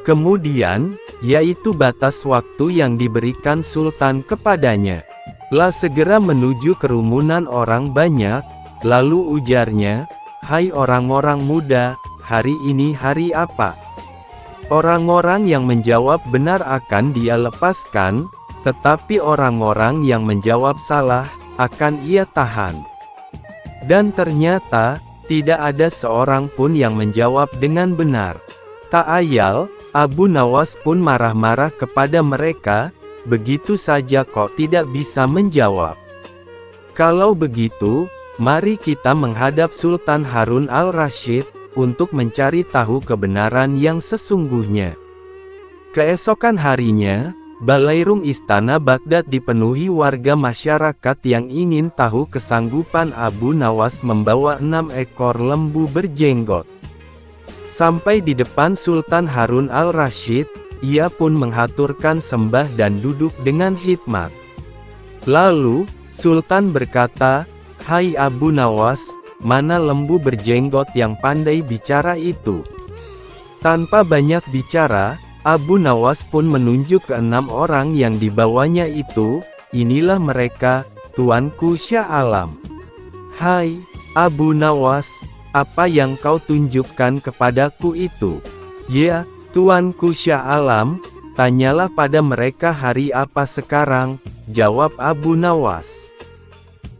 Kemudian, yaitu batas waktu yang diberikan sultan kepadanya. Lah segera menuju kerumunan orang banyak, lalu ujarnya, "Hai orang-orang muda, hari ini hari apa?" Orang-orang yang menjawab benar akan dia lepaskan, tetapi orang-orang yang menjawab salah, akan ia tahan. Dan ternyata, tidak ada seorang pun yang menjawab dengan benar. Tak ayal, Abu Nawas pun marah-marah kepada mereka, begitu saja kok tidak bisa menjawab. Kalau begitu, mari kita menghadap Sultan Harun al-Rasyid, untuk mencari tahu kebenaran yang sesungguhnya. Keesokan harinya, balairung istana Baghdad dipenuhi warga masyarakat yang ingin tahu kesanggupan Abu Nawas membawa 6 ekor lembu berjenggot. Sampai di depan Sultan Harun al-Rasyid, ia pun menghaturkan sembah dan duduk dengan hikmat. Lalu, Sultan berkata, "Hai Abu Nawas, mana lembu berjenggot yang pandai bicara itu?" Tanpa banyak bicara, Abu Nawas pun menunjuk ke 6 orang yang dibawanya itu, "Inilah mereka, Tuanku Syah Alam." "Hai, Abu Nawas, apa yang kau tunjukkan kepadaku itu?" "Ya, Tuanku Syah Alam, tanyalah pada mereka hari apa sekarang," jawab Abu Nawas.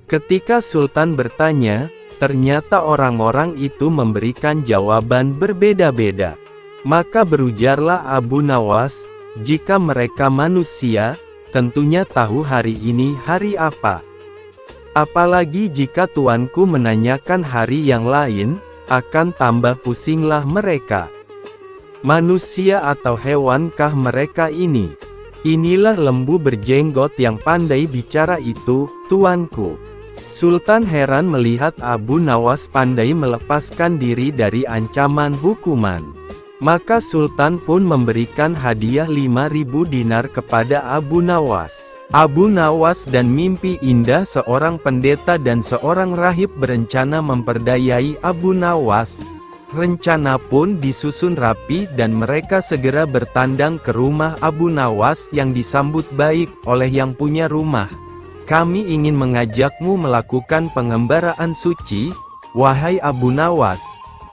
Ketika Sultan bertanya, ternyata orang-orang itu memberikan jawaban berbeda-beda. Maka berujarlah Abu Nawas, "Jika mereka manusia, tentunya tahu hari ini hari apa. Apalagi jika tuanku menanyakan hari yang lain, akan tambah pusinglah mereka. Manusia atau hewankah mereka ini? Inilah lembu berjenggot yang pandai bicara itu, tuanku." Sultan heran melihat Abu Nawas pandai melepaskan diri dari ancaman hukuman. Maka Sultan pun memberikan hadiah 5.000 dinar kepada Abu Nawas. Abu Nawas dan mimpi indah seorang pendeta dan seorang rahib berencana memperdayai Abu Nawas. Rencana pun disusun rapi dan mereka segera bertandang ke rumah Abu Nawas yang disambut baik oleh yang punya rumah. "Kami ingin mengajakmu melakukan pengembaraan suci, wahai Abu Nawas.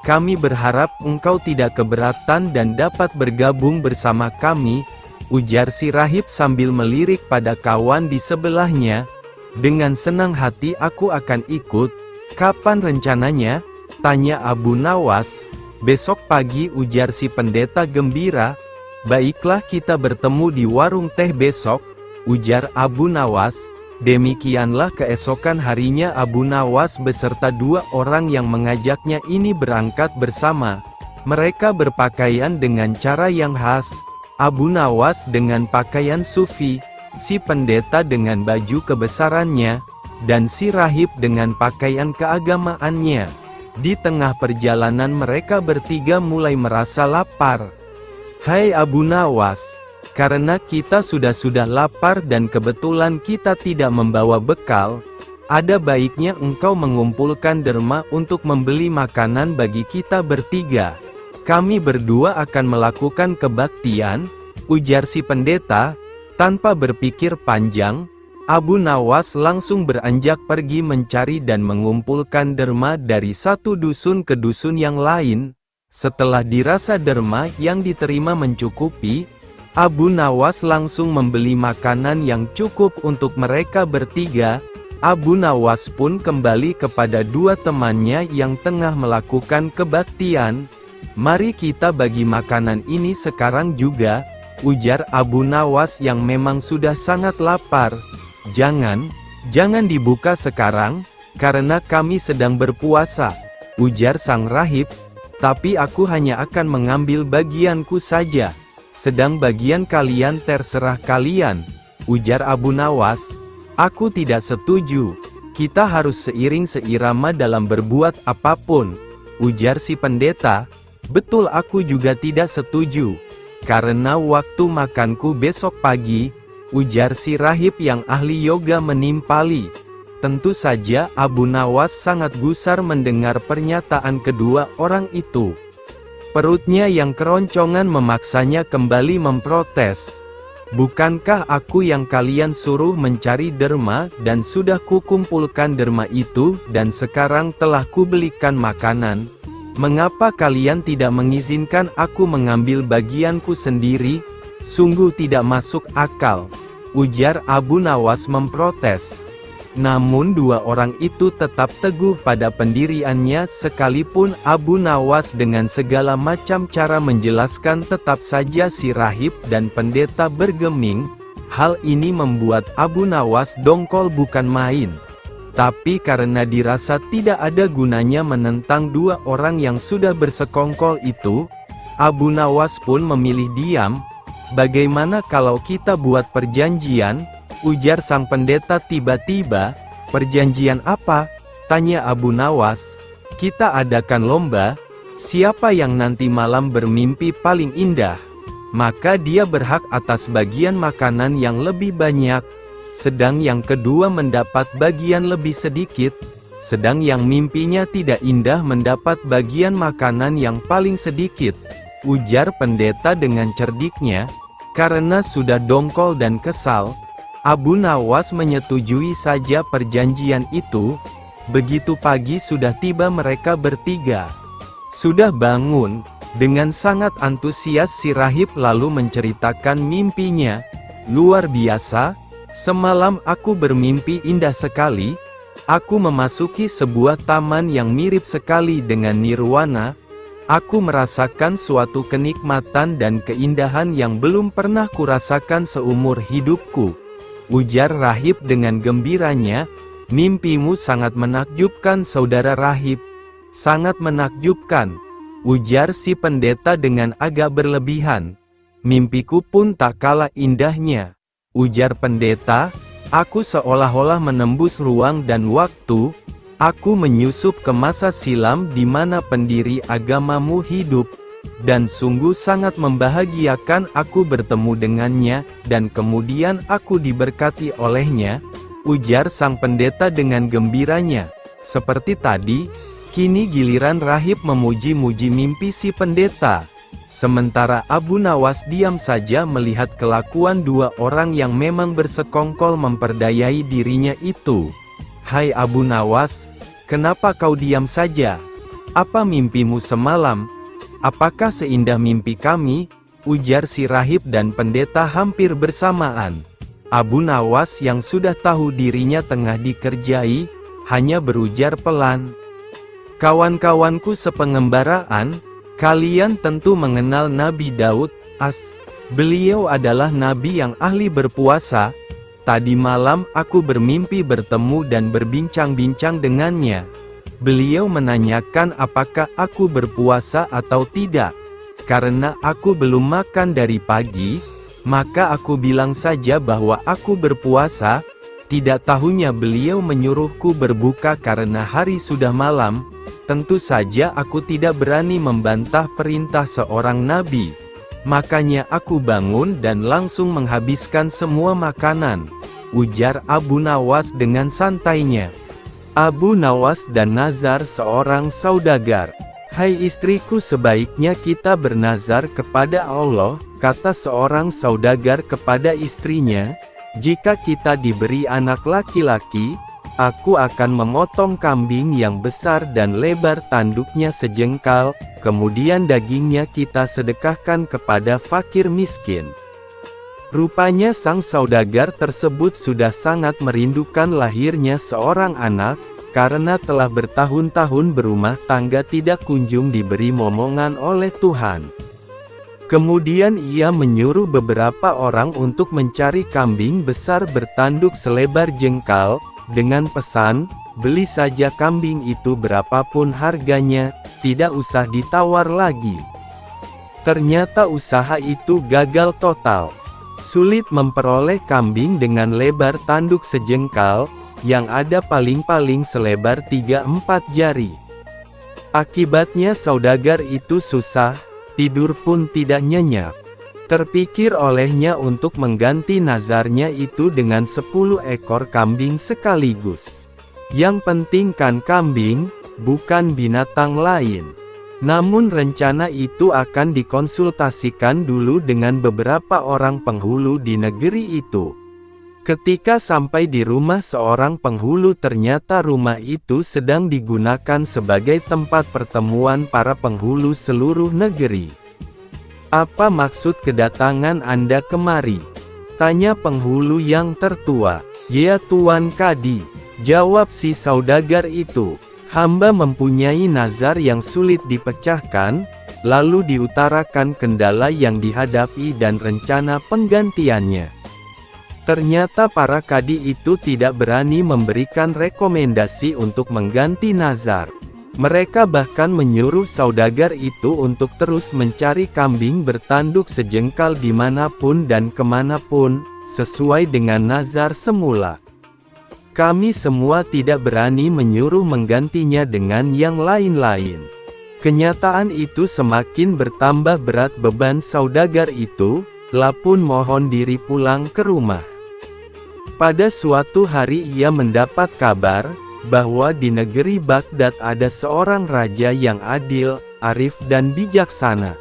Kami berharap engkau tidak keberatan dan dapat bergabung bersama kami," ujar si rahib sambil melirik pada kawan di sebelahnya. "Dengan senang hati aku akan ikut." "Kapan rencananya?" tanya Abu Nawas. "Besok pagi," ujar si pendeta gembira. "Baiklah, kita bertemu di warung teh besok," ujar Abu Nawas. Demikianlah keesokan harinya Abu Nawas beserta 2 orang yang mengajaknya ini berangkat bersama. Mereka berpakaian dengan cara yang khas. Abu Nawas dengan pakaian sufi, si pendeta dengan baju kebesarannya, dan si rahib dengan pakaian keagamaannya. Di tengah perjalanan mereka bertiga mulai merasa lapar. "Hai Abu Nawas, karena kita sudah lapar dan kebetulan kita tidak membawa bekal, ada baiknya engkau mengumpulkan derma untuk membeli makanan bagi kita bertiga. Kami berdua akan melakukan kebaktian," ujar si pendeta. Tanpa berpikir panjang, Abu Nawas langsung beranjak pergi mencari dan mengumpulkan derma dari satu dusun ke dusun yang lain. Setelah dirasa derma yang diterima mencukupi, Abu Nawas langsung membeli makanan yang cukup untuk mereka bertiga. Abu Nawas pun kembali kepada 2 temannya yang tengah melakukan kebaktian. "Mari kita bagi makanan ini sekarang juga," ujar Abu Nawas yang memang sudah sangat lapar. Jangan dibuka sekarang, karena kami sedang berpuasa," ujar sang rahib. "Tapi aku hanya akan mengambil bagianku saja. Sedang bagian kalian terserah kalian," ujar Abu Nawas. "Aku tidak setuju. Kita harus seiring seirama dalam berbuat apapun," ujar si pendeta. "Betul, aku juga tidak setuju. Karena waktu makanku besok pagi," ujar si rahib yang ahli yoga menimpali. Tentu saja Abu Nawas sangat gusar mendengar pernyataan kedua orang itu. Perutnya yang keroncongan memaksanya kembali memprotes. Bukankah aku yang kalian suruh mencari derma dan sudah kukumpulkan derma itu dan sekarang telah kubelikan makanan? Mengapa kalian tidak mengizinkan aku mengambil bagianku sendiri? Sungguh tidak masuk akal, ujar Abu Nawas memprotes. Namun dua orang itu tetap teguh pada pendiriannya sekalipun Abu Nawas dengan segala macam cara menjelaskan tetap saja si rahib dan pendeta bergeming. Hal ini membuat Abu Nawas dongkol bukan main. Tapi karena dirasa tidak ada gunanya menentang dua orang yang sudah bersekongkol itu, Abu Nawas pun memilih diam. Bagaimana kalau kita buat perjanjian? Ujar sang pendeta tiba-tiba. Perjanjian apa? Tanya Abu Nawas. Kita adakan lomba, siapa yang nanti malam bermimpi paling indah, maka dia berhak atas bagian makanan yang lebih banyak, sedang yang kedua mendapat bagian lebih sedikit, sedang yang mimpinya tidak indah mendapat bagian makanan yang paling sedikit, ujar pendeta dengan cerdiknya. Karena sudah dongkol dan kesal, Abu Nawas menyetujui saja perjanjian itu. Begitu pagi sudah tiba mereka bertiga. Sudah bangun, dengan sangat antusias si rahib lalu menceritakan mimpinya. Luar biasa, semalam aku bermimpi indah sekali. Aku memasuki sebuah taman yang mirip sekali dengan nirwana. Aku merasakan suatu kenikmatan dan keindahan yang belum pernah kurasakan seumur hidupku. Ujar rahib dengan gembiranya. Mimpimu sangat menakjubkan saudara rahib. Sangat menakjubkan, ujar si pendeta dengan agak berlebihan. Mimpiku pun tak kalah indahnya, ujar pendeta. Aku seolah-olah menembus ruang dan waktu. Aku menyusup ke masa silam di mana pendiri agamamu hidup, dan sungguh sangat membahagiakan aku bertemu dengannya, dan kemudian aku diberkati olehnya, ujar sang pendeta dengan gembiranya. Seperti tadi, kini giliran rahib memuji-muji mimpi si pendeta. Sementara Abu Nawas diam saja melihat kelakuan dua orang yang memang bersekongkol memperdayai dirinya itu. Hai Abu Nawas, kenapa kau diam saja? Apa mimpimu semalam? Apakah seindah mimpi kami? Ujar si rahib dan pendeta hampir bersamaan. Abu Nawas yang sudah tahu dirinya tengah dikerjai, hanya berujar pelan. Kawan-kawanku sepengembaraan, kalian tentu mengenal Nabi Daud, Beliau adalah nabi yang ahli berpuasa. Tadi malam aku bermimpi bertemu dan berbincang-bincang dengannya. Beliau menanyakan apakah aku berpuasa atau tidak. Karena aku belum makan dari pagi, maka aku bilang saja bahwa aku berpuasa. Tidak tahunya beliau menyuruhku berbuka karena hari sudah malam. Tentu saja aku tidak berani membantah perintah seorang nabi. Makanya aku bangun dan langsung menghabiskan semua makanan, ujar Abu Nawas dengan santainya. Abu Nawas dan nazar seorang saudagar. Hai istriku, sebaiknya kita bernazar kepada Allah, kata seorang saudagar kepada istrinya. Jika kita diberi anak laki-laki, aku akan memotong kambing yang besar dan lebar tanduknya sejengkal, kemudian dagingnya kita sedekahkan kepada fakir miskin. Rupanya sang saudagar tersebut sudah sangat merindukan lahirnya seorang anak, karena telah bertahun-tahun berumah tangga tidak kunjung diberi momongan oleh Tuhan. Kemudian ia menyuruh beberapa orang untuk mencari kambing besar bertanduk selebar jengkal, dengan pesan, beli saja kambing itu berapapun harganya, tidak usah ditawar lagi. Ternyata usaha itu gagal total. Sulit memperoleh kambing dengan lebar tanduk sejengkal, yang ada paling-paling selebar 3-4 jari. Akibatnya saudagar itu susah, tidur pun tidak nyenyak. Terpikir olehnya untuk mengganti nazarnya itu dengan 10 ekor kambing sekaligus. Yang penting kan kambing, bukan binatang lain. Namun rencana itu akan dikonsultasikan dulu dengan beberapa orang penghulu di negeri itu. Ketika sampai di rumah seorang penghulu, ternyata rumah itu sedang digunakan sebagai tempat pertemuan para penghulu seluruh negeri. "Apa maksud kedatangan Anda kemari?" tanya penghulu yang tertua. "Ya Tuan Kadi," jawab si saudagar itu, "hamba mempunyai nazar yang sulit dipecahkan, lalu diutarakan kendala yang dihadapi dan rencana penggantiannya. Ternyata para kadi itu tidak berani memberikan rekomendasi untuk mengganti nazar. Mereka bahkan menyuruh saudagar itu untuk terus mencari kambing bertanduk sejengkal dimanapun dan kemanapun, sesuai dengan nazar semula. Kami semua tidak berani menyuruh menggantinya dengan yang lain-lain." Kenyataan itu semakin bertambah berat beban saudagar itu, lapun mohon diri pulang ke rumah. Pada suatu hari ia mendapat kabar, bahwa di negeri Baghdad ada seorang raja yang adil, arif dan bijaksana.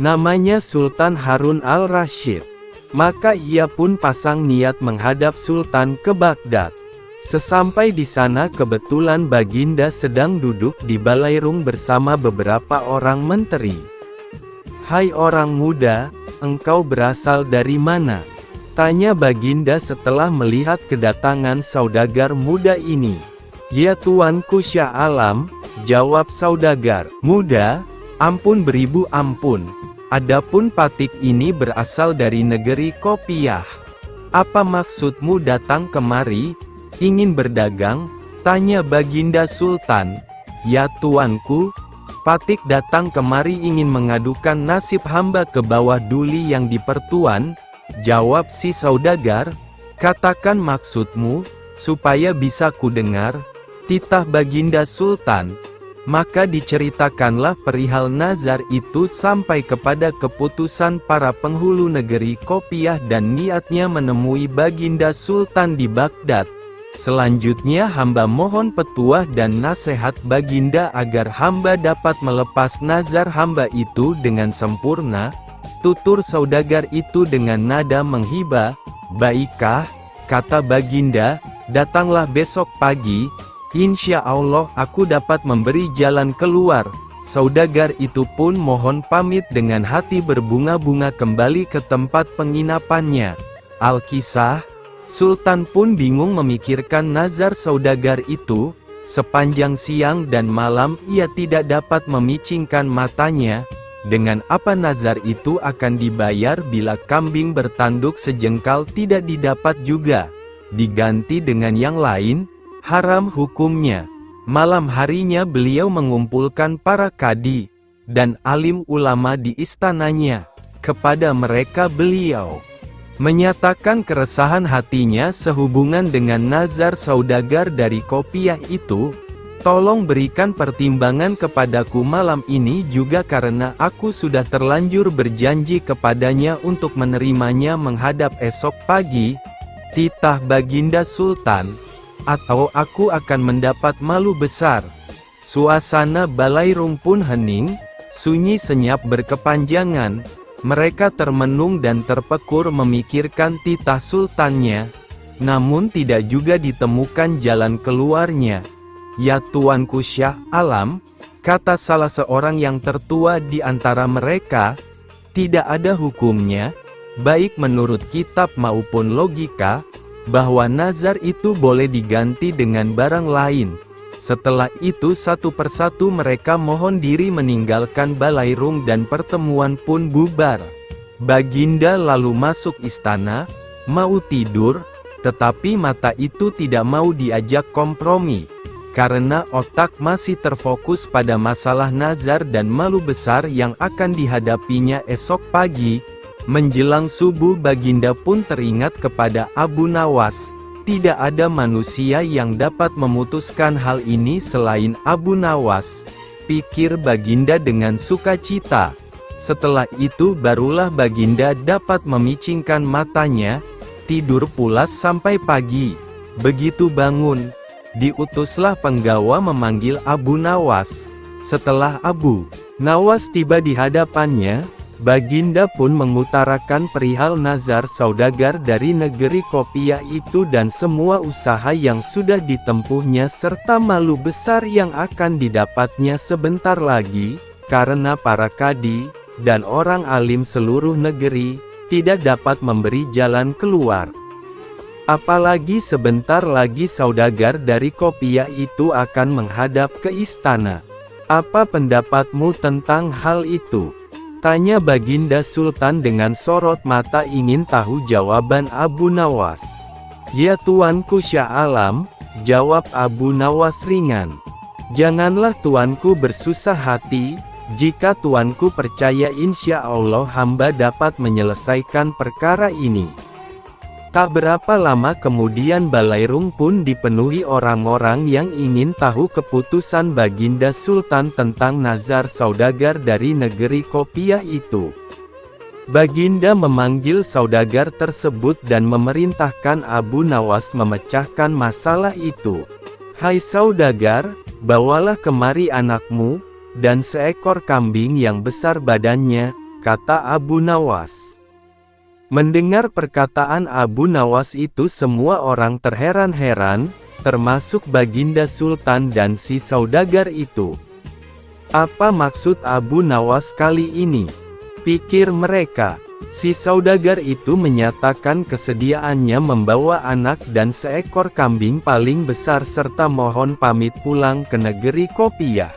Namanya Sultan Harun al-Rasyid. Maka ia pun pasang niat menghadap Sultan ke Baghdad. Sesampai di sana kebetulan Baginda sedang duduk di balairung bersama beberapa orang menteri. "Hai orang muda, engkau berasal dari mana?" tanya Baginda setelah melihat kedatangan saudagar muda ini. "Ya Tuanku Syah Alam," jawab saudagar muda, "ampun beribu ampun. Adapun Patik ini berasal dari negeri Kopiah." "Apa maksudmu datang kemari? Ingin berdagang?" tanya Baginda Sultan. "Ya Tuanku, Patik datang kemari ingin mengadukan nasib hamba ke bawah duli yang di Pertuan," jawab si saudagar. "Katakan maksudmu, supaya bisa kudengar," titah Baginda Sultan. Maka diceritakanlah perihal nazar itu sampai kepada keputusan para penghulu negeri Kopiah dan niatnya menemui Baginda Sultan di Baghdad. "Selanjutnya hamba mohon petuah dan nasihat Baginda agar hamba dapat melepas nazar hamba itu dengan sempurna," tutur saudagar itu dengan nada menghibah. "Baikkah," kata Baginda, "datanglah besok pagi, insya Allah aku dapat memberi jalan keluar." Saudagar itu pun mohon pamit dengan hati berbunga-bunga kembali ke tempat penginapannya. Alkisah, Sultan pun bingung memikirkan nazar saudagar itu. Sepanjang siang dan malam ia tidak dapat memicingkan matanya. Dengan apa nazar itu akan dibayar bila kambing bertanduk sejengkal tidak didapat juga? Diganti dengan yang lain? Haram hukumnya. Malam harinya beliau mengumpulkan para kadi dan alim ulama di istananya. Kepada mereka beliau menyatakan keresahan hatinya sehubungan dengan nazar saudagar dari Kopiah itu. "Tolong berikan pertimbangan kepadaku malam ini juga karena aku sudah terlanjur berjanji kepadanya untuk menerimanya menghadap esok pagi," titah Baginda Sultan. "Atau aku akan mendapat malu besar." Suasana balairung pun hening, sunyi senyap berkepanjangan. Mereka termenung dan terpekur memikirkan titah sultannya. Namun tidak juga ditemukan jalan keluarnya. "Ya Tuanku Syah Alam," kata salah seorang yang tertua di antara mereka, "tidak ada hukumnya, baik menurut kitab maupun logika, bahwa nazar itu boleh diganti dengan barang lain." Setelah itu satu persatu mereka mohon diri meninggalkan balairung dan pertemuan pun bubar. Baginda lalu masuk istana, mau tidur, tetapi mata itu tidak mau diajak kompromi. Karena otak masih terfokus pada masalah nazar dan malu besar yang akan dihadapinya esok pagi. Menjelang subuh Baginda pun teringat kepada Abu Nawas. Tidak ada manusia yang dapat memutuskan hal ini selain Abu Nawas, pikir Baginda dengan sukacita. Setelah itu barulah Baginda dapat memicingkan matanya, tidur pulas sampai pagi. Begitu bangun, diutuslah penggawa memanggil Abu Nawas. Setelah Abu Nawas tiba di hadapannya, Baginda pun mengutarakan perihal nazar saudagar dari negeri Kopiah itu dan semua usaha yang sudah ditempuhnya serta malu besar yang akan didapatnya sebentar lagi, karena para kadi dan orang alim seluruh negeri tidak dapat memberi jalan keluar. Apalagi sebentar lagi saudagar dari Kopiah itu akan menghadap ke istana. Apa pendapatmu tentang hal itu? Tanya Baginda Sultan dengan sorot mata ingin tahu jawaban Abu Nawas. Ya tuanku Syah Alam, jawab Abu Nawas ringan. Janganlah tuanku bersusah hati, jika tuanku percaya insya Allah hamba dapat menyelesaikan perkara ini. Tak berapa lama kemudian Balairung pun dipenuhi orang-orang yang ingin tahu keputusan Baginda Sultan tentang nazar saudagar dari negeri Kopiah itu. Baginda memanggil saudagar tersebut dan memerintahkan Abu Nawas memecahkan masalah itu. Hai saudagar, bawalah kemari anakmu, dan seekor kambing yang besar badannya, kata Abu Nawas. Mendengar perkataan Abu Nawas itu semua orang terheran-heran, termasuk Baginda Sultan dan si saudagar itu. Apa maksud Abu Nawas kali ini? Pikir mereka. Si saudagar itu menyatakan kesediaannya membawa anak dan seekor kambing paling besar serta mohon pamit pulang ke negeri Kopiah.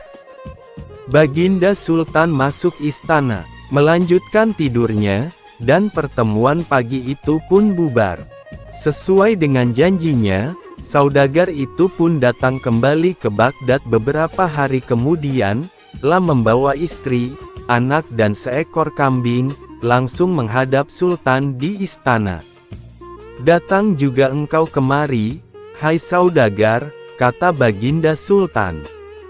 Baginda Sultan masuk istana, melanjutkan tidurnya, dan pertemuan pagi itu pun bubar. Sesuai dengan janjinya, saudagar itu pun datang kembali ke Baghdad beberapa hari kemudian, membawa istri, anak dan seekor kambing, langsung menghadap Sultan di istana. Datang juga engkau kemari, hai saudagar, kata Baginda Sultan.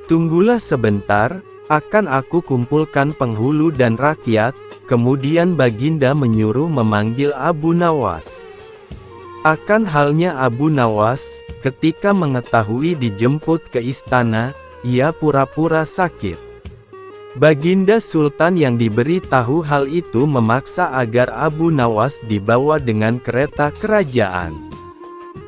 Tunggulah sebentar, akan aku kumpulkan penghulu dan rakyat. Kemudian Baginda menyuruh memanggil Abu Nawas. Akan halnya Abu Nawas, ketika mengetahui dijemput ke istana, ia pura-pura sakit. Baginda Sultan yang diberi tahu hal itu memaksa agar Abu Nawas dibawa dengan kereta kerajaan.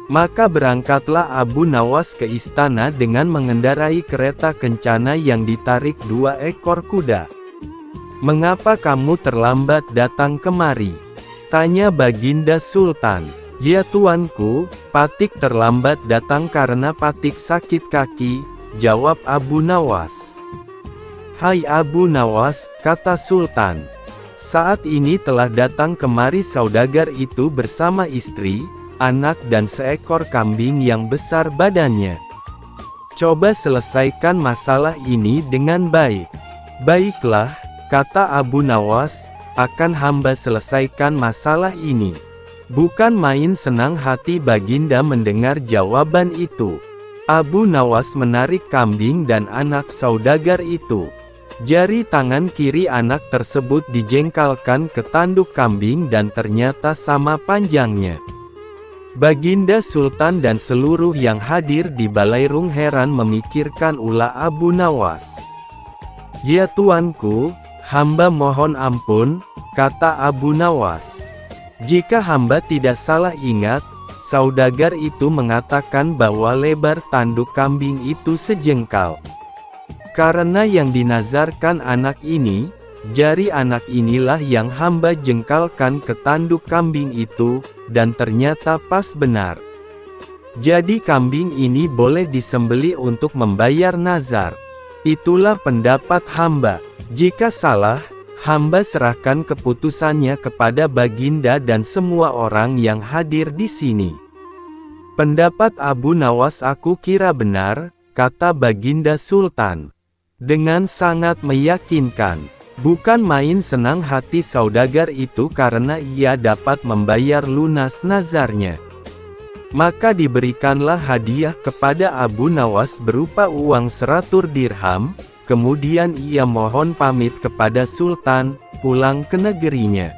Maka berangkatlah Abu Nawas ke istana dengan mengendarai kereta kencana yang ditarik 2 ekor kuda. Mengapa kamu terlambat datang kemari? Tanya Baginda Sultan. Ya tuanku, Patik terlambat datang karena Patik sakit kaki, jawab Abu Nawas. Hai Abu Nawas, kata Sultan. Saat ini telah datang kemari saudagar itu bersama istri, anak dan seekor kambing yang besar badannya. Coba selesaikan masalah ini dengan baik. Baiklah, kata Abu Nawas, akan hamba selesaikan masalah ini. Bukan main senang hati Baginda mendengar jawaban itu. Abu Nawas menarik kambing dan anak saudagar itu. Jari tangan kiri anak tersebut dijengkalkan ke tanduk kambing dan ternyata sama panjangnya. Baginda Sultan dan seluruh yang hadir di Balairung heran memikirkan ulah Abu Nawas. Ya tuanku, hamba mohon ampun, kata Abu Nawas. Jika hamba tidak salah ingat, saudagar itu mengatakan bahwa lebar tanduk kambing itu sejengkal. Karena yang dinazarkan anak ini, jari anak inilah yang hamba jengkalkan ke tanduk kambing itu, dan ternyata pas benar. Jadi kambing ini boleh disembelih untuk membayar nazar. Itulah pendapat hamba. Jika salah, hamba serahkan keputusannya kepada Baginda dan semua orang yang hadir di sini. Pendapat Abu Nawas aku kira benar, kata Baginda Sultan. Dengan sangat meyakinkan. Bukan main senang hati saudagar itu karena ia dapat membayar lunas nazarnya. Maka diberikanlah hadiah kepada Abu Nawas berupa uang 100 dirham. Kemudian ia mohon pamit kepada Sultan, pulang ke negerinya.